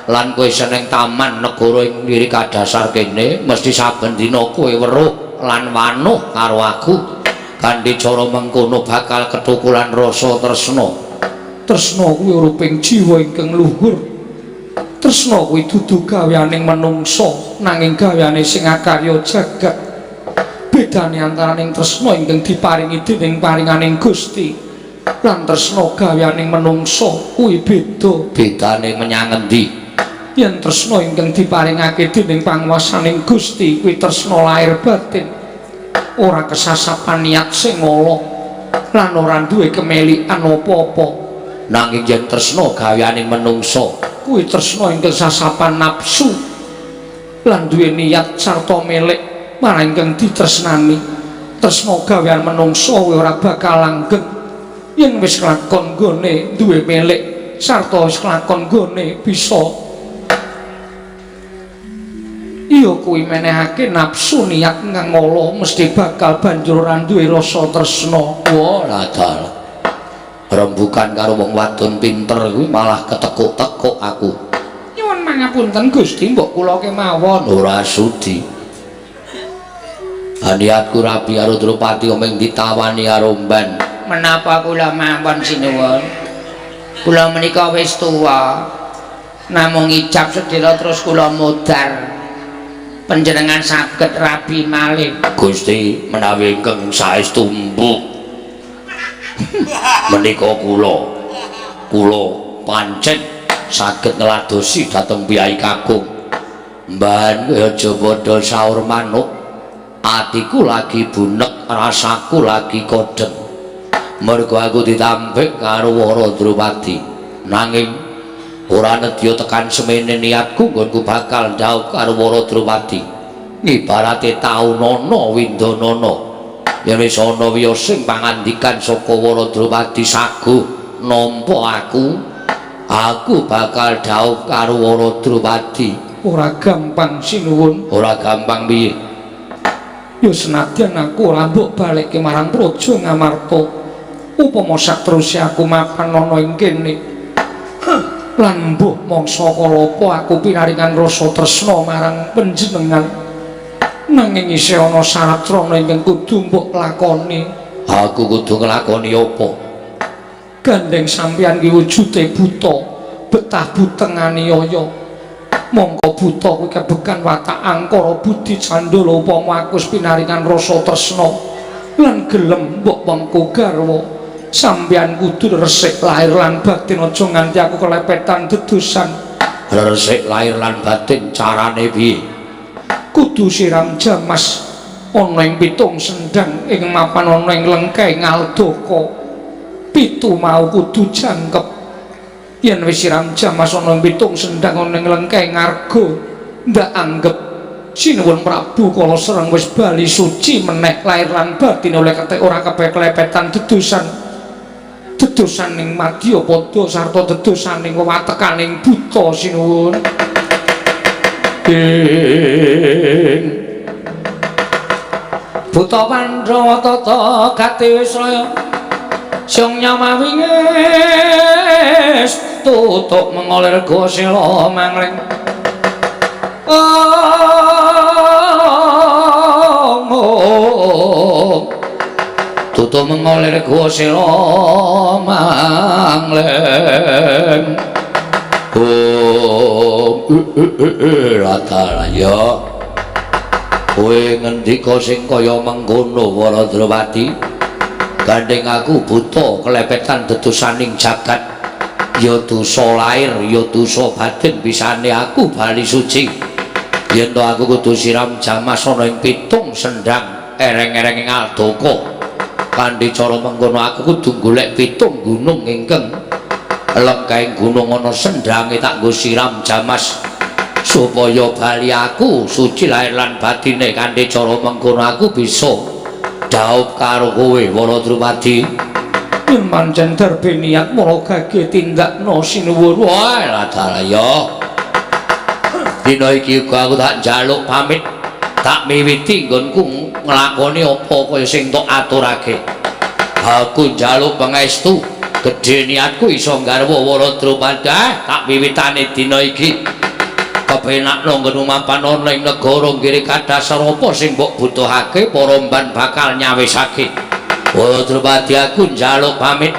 lan kowe seneng taman negara ing Giri Kadasar kene mesti saben dina kowe weruh lan wanuh karo aku kanthi cara mengkono bakal ketukulan rasa tresna. Tresna kuwi uriping jiwa ingkang luhur. Tresna kuwi dudu gaweaning manungsa nanging gaweane sing akarya jagat. Bedane antaraning tresna ingkang diparingi dening paringaning Gusti lan tresna gaweaning manungsa kuwi beda. Bedane menyang endi? Yen tresna ingkang diparingake dening panguwasaning Gusti kuwi tresna lahir batin ora kesasapan niat sing ala lan ora duwe kemelikan apa-apa nanging yen tresna gaweaning manungsa kuwi tresna ingkang sasapan nafsu lan duwe niat sarta melek marang ingkang ditresnani tresna gawean manungsa ora bakal langgeng yen wis kelakon nggone duwe melek sarta wis kelakon nggone bisa iya kuwi menehake nafsu niat kang ala mesti bakal banjur ora duwe rasa tresna. Wah ladal rembukan karo wong wadon pinter kuwi malah ketekuk-tekuk aku. Nyuwun mangapunten Gusti mbok kula kemawon ora sudi niatku rabi karo Drupadi omeng ditawani karo mban. Menapa kula mawon sinuwun? Kula menika wis tuwa. Namung ijab sedhela terus kula modar. Panjenengan saged rabi malih. Gusti menawi ingkang saestu mbuk menika kula pancen saged ngladosi dhateng piyai kakung. Mban aja padha saur manuk. Atiku lagi bunek, rasaku lagi kodeng. Mergo aku ditampik karo Wara Drupadi. Nanging ora nedya tekan semene niatku nggonku bakal ndhaup karo Wara Drupadi. Ibarate taunana windanana. Yen wis ana wiya sing pangandikan saka Wara Drupadi sagu nampa aku bakal dhaup karo Wara Drupadi. ora gampang sinuwun. Ora gampang piye? Ya senadyan aku ora mbok balekke marang Praja Ngamarta. Upama saterusé aku mapan ana ing kene. lan mbuh mangsa kalapa aku pinaringan rasa tresna marang panjenengan nanging isih ana syarat rana ingkang kudu mbok lakoni. Aku kudu nglakoni apa? Gandeng sampeyan ki wujude buta, betah buteng aniaya. Mongko buta kuwi kebekan watak angkara budi candala upama aku pinaringan rasa tresna lan gelem mbok mengko garwa. Sampeyan kudu resik lahir lan batin aja nganti aku kelepetan dedosan. Resik lahir lan batin carane piye? Kudu siram jamas ana ing pitung sendang ing mapan ana ing lengkeng Ngaldaka. Pitu mau kudu jangkep. Yen wis siram jamas ana ing pitung sendang ana ing lengkeng Ngarga, ndak anggep Sinuwun Prabu kala sereng wis bali suci meneh lahir lan batin oleh ketek ora kepeklepetan dedosan. Dedosan ning Madyapada sarta dedosan ning wewatekaning buta sinuwun. Buta Pandhawa tata gati Wisraya sing nyamawingis tutuk mengolir gosila mangling. Tutuk mengolir gosila mangling. Ratalaya kowe ngendika sing kaya mengkono Waradrawati. Gandeng aku buta kelepetan dedosaning jagat, ya dosa lair ya dosa batin pisane aku bali suci. Yen to aku kudu siram jamas ana ing pitung sendang ereng-ereng ing Ngaldaka. Kanthi cara mengkono aku kudu golek pitung gunung ingkang lengkaing gunung ana sendhange tak nggo siram jamas supaya bali aku suci lahir lan batine. Kanthi cara mengkono aku bisa dhaup karo kowe Waradrawati. Yen pancen darbe niat mula gage tindakna sinuwun. Wae Ratalaya. Dina iki uga aku tak njaluk pamit, tak miwiti nggonku nglakoni apa kaya sing tok aturake. Aku njaluk pangestu gedhe niatku iso garwa Waradrawati. Tak wiwitane dina iki kepenakno nggon mapan ana ing negara ngiri kadhasar apa sing mbok butuhake para mban bakal nyawisake. Waradrawati aku njaluk pamit,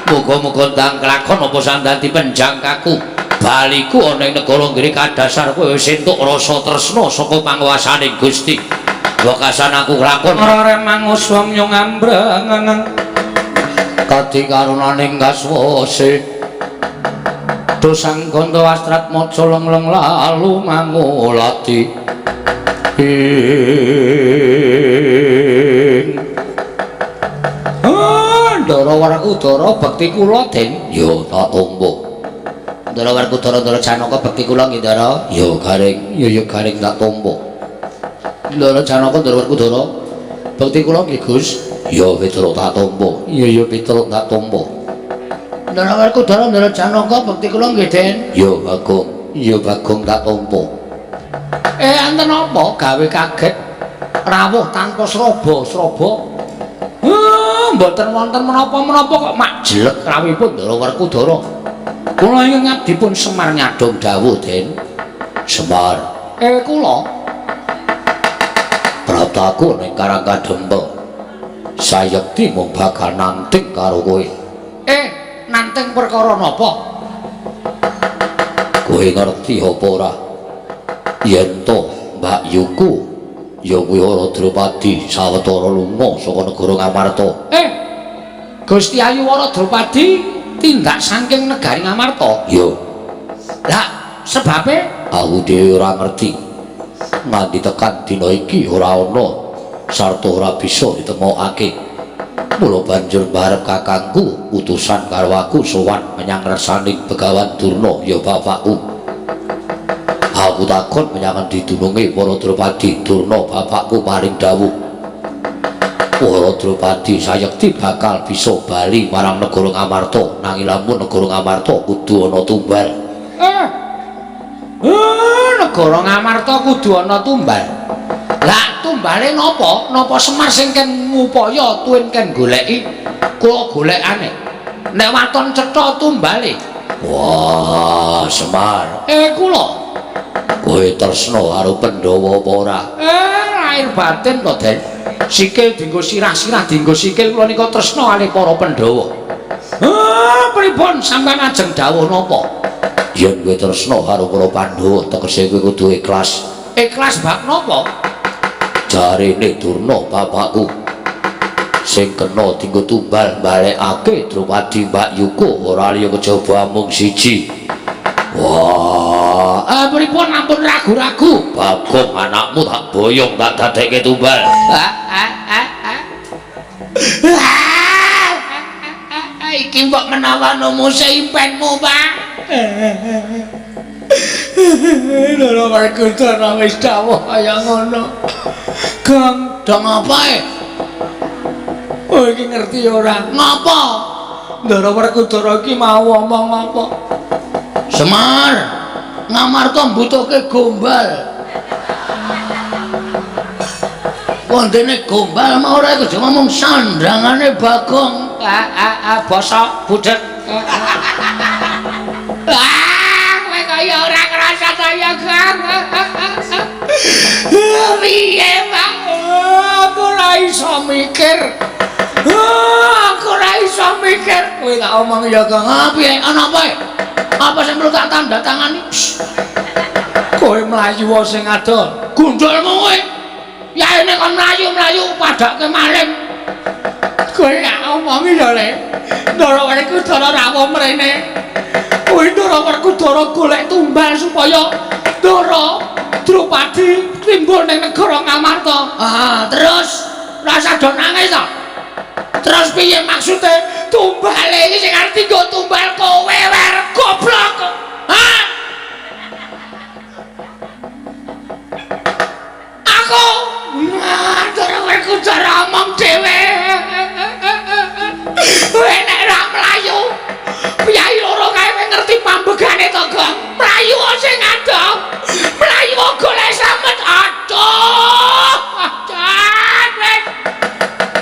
muga-muga ndang kelakon apa sandati penjangkaku baliku ana ing negara ngiri kadhasar kowe wis entuk rasa tresna saka panguwasaning Gusti. Wekasan aku kelakon Ora remang uswamya ngambrang kati karunaning kaswase dosang ganda astrat maca lengleng lalu mangulati Ndara Werkudara bekti kula Den. ya tak tumbuk. Ndara Werkudara Ndara Janaka bekti kula nggih Ndara. Ya garing, ya garing tak tumbuk. Ndara Janaka Ndara Werkudara bekti kula nggih Gus. Ya piturut tak tumbuk. Ya piturut tak tumbuk. Ndara Werkudara Ndara Janaka bekti kula nggih Den. Ya Bagong tak tumpuk. Enten apa gawe kaget rawuh tanpa sraba-sraba? Mboten wonten menapa-menapa kok mak jelek rawuhipun Ndara Werkudara. Kula ingkang ngabdipun Semar nyadong dawuh Den. Semar. Kula Prataku ning Karangkadempel. Sayekti mung bakal nanting karo kowe. nanting perkara napa? Kowe ngerti apa ora? Yen to Mbak Yuku ya kuwi Waradrawati sawetara lunga saka negara Ngamarta. Gusti Ayu Waradrawati tindak saking negari Ngamarta. Ya, Lah sebabe aku dhewe ora ngerti. Nganti tekan dina iki ora ana sarta ora bisa ditemokake. Mula banjur barep kakangku utusan karo aku sowan menyang resaning Begawan Durna ya bapakku. Aku takon menyang endi dununge Waradrawati. Durna bapakku paring dawuh Waradrawati sayekti bakal bisa bali marang negara Ngamarta, nanging lamun negara Ngamarta kudu ana tumbal. negara Ngamarta kudu ana tumbal. Lah tumbale napa? Napa Semar sing ken ngupaya tuwin ken goleki? Kula golekane. Nek waton cetha tumbale Wah, Semar. Kula. Kowe tresna karo Pandhawa apa ora? Lahir batin to, Den. Sikil dienggo sirah-sirah dienggo sikil kula nika tresna kalih para Pandhawa. Pripun sampean ajeng dawuh napa? Yen kowe tresna karo para Pandhawa, tegese kowe kudu ikhlas. Ikhlas bab napa? Jarene Durna bapakku sing kena dienggo tumbal balekake Drupadi Mbak Yuko ora liya kejaba mung siji. Wah, Pripun ampun ragu-ragu. Bagong anakmu tak boyong tak dadekke tumbal. Iki mbok menawa numuse impenmu, Pak. Loro Werkudara wis dawuh kaya ngono. Gang, dong apae? Oh, iki ngerti ora? Ngapa? Ndara Werkudara iki mau omong apa? Semar, Ngamarta mbutuhke gombal. Wondene gombal mau ora iku cuma mung sandangane Bagong. Basa budhek. Kowe kaya ora ngrasa saya, Kang. Piye, Pak? Aku ora iso mikir. Aku ora iso mikir. Kowe tak omong ya, Kang. Piye ana apa? Apa sing perlu tak tanda tangani? Kowe mlayu sing adol. Gundulmu kowe. Yaene kon mlayu-mlayu padake maling. Kowe gak omongi ya, Le. Ndara Werkudara rawuh mrene. Kowe Ndara Werkudara golek tumbal supaya Ndara Drupadi timbul ning negara Ngamarta. Terus rasa do nangis to. Terus piye maksude tumbale iki sing arep nggo tumbal kowe wer goblok. Aku Ndara Werkudara omong dhewe. Kowe nek ra mlayu piyai loro kae ngerti pambegane to, Gong. Mlayu sing adong. Mlayu golek slamet. Aduh.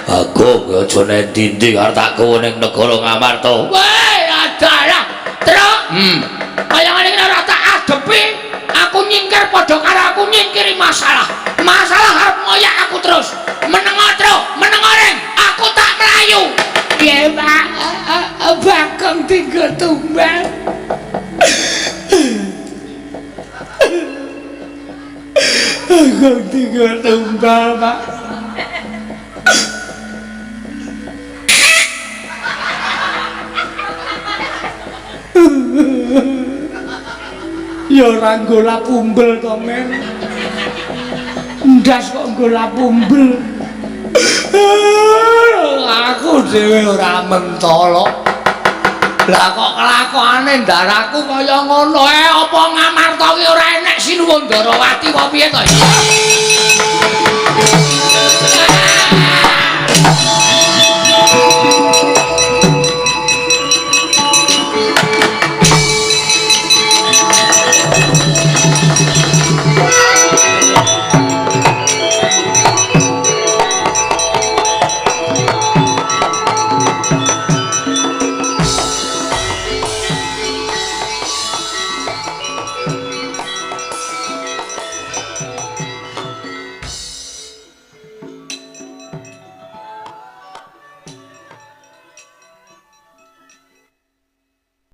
Bagong aja nendi-endi arep tak kowe ning negara Ngamarta. Weh, adalah. Truk. Kaya ngene iki ora tak adepi. Aku nyingkir padha karo aku nyingkiri masalah. Masalah arep ngoyak aku terus. Menengo truk, menengo ring. Aku tak melayu. Piye, Pak? Bagong tinggo tumbal. Bagong tinggo tumbal, Pak. Ya ora nggola pumbel to, Men. Ndas kok nggola pumbel. Aku dhewe ora mentolo. Lah kok kelakuane ndaraku kaya ngono apa Ngamarta ki ora enek Sinuwun Darawati apa piye to?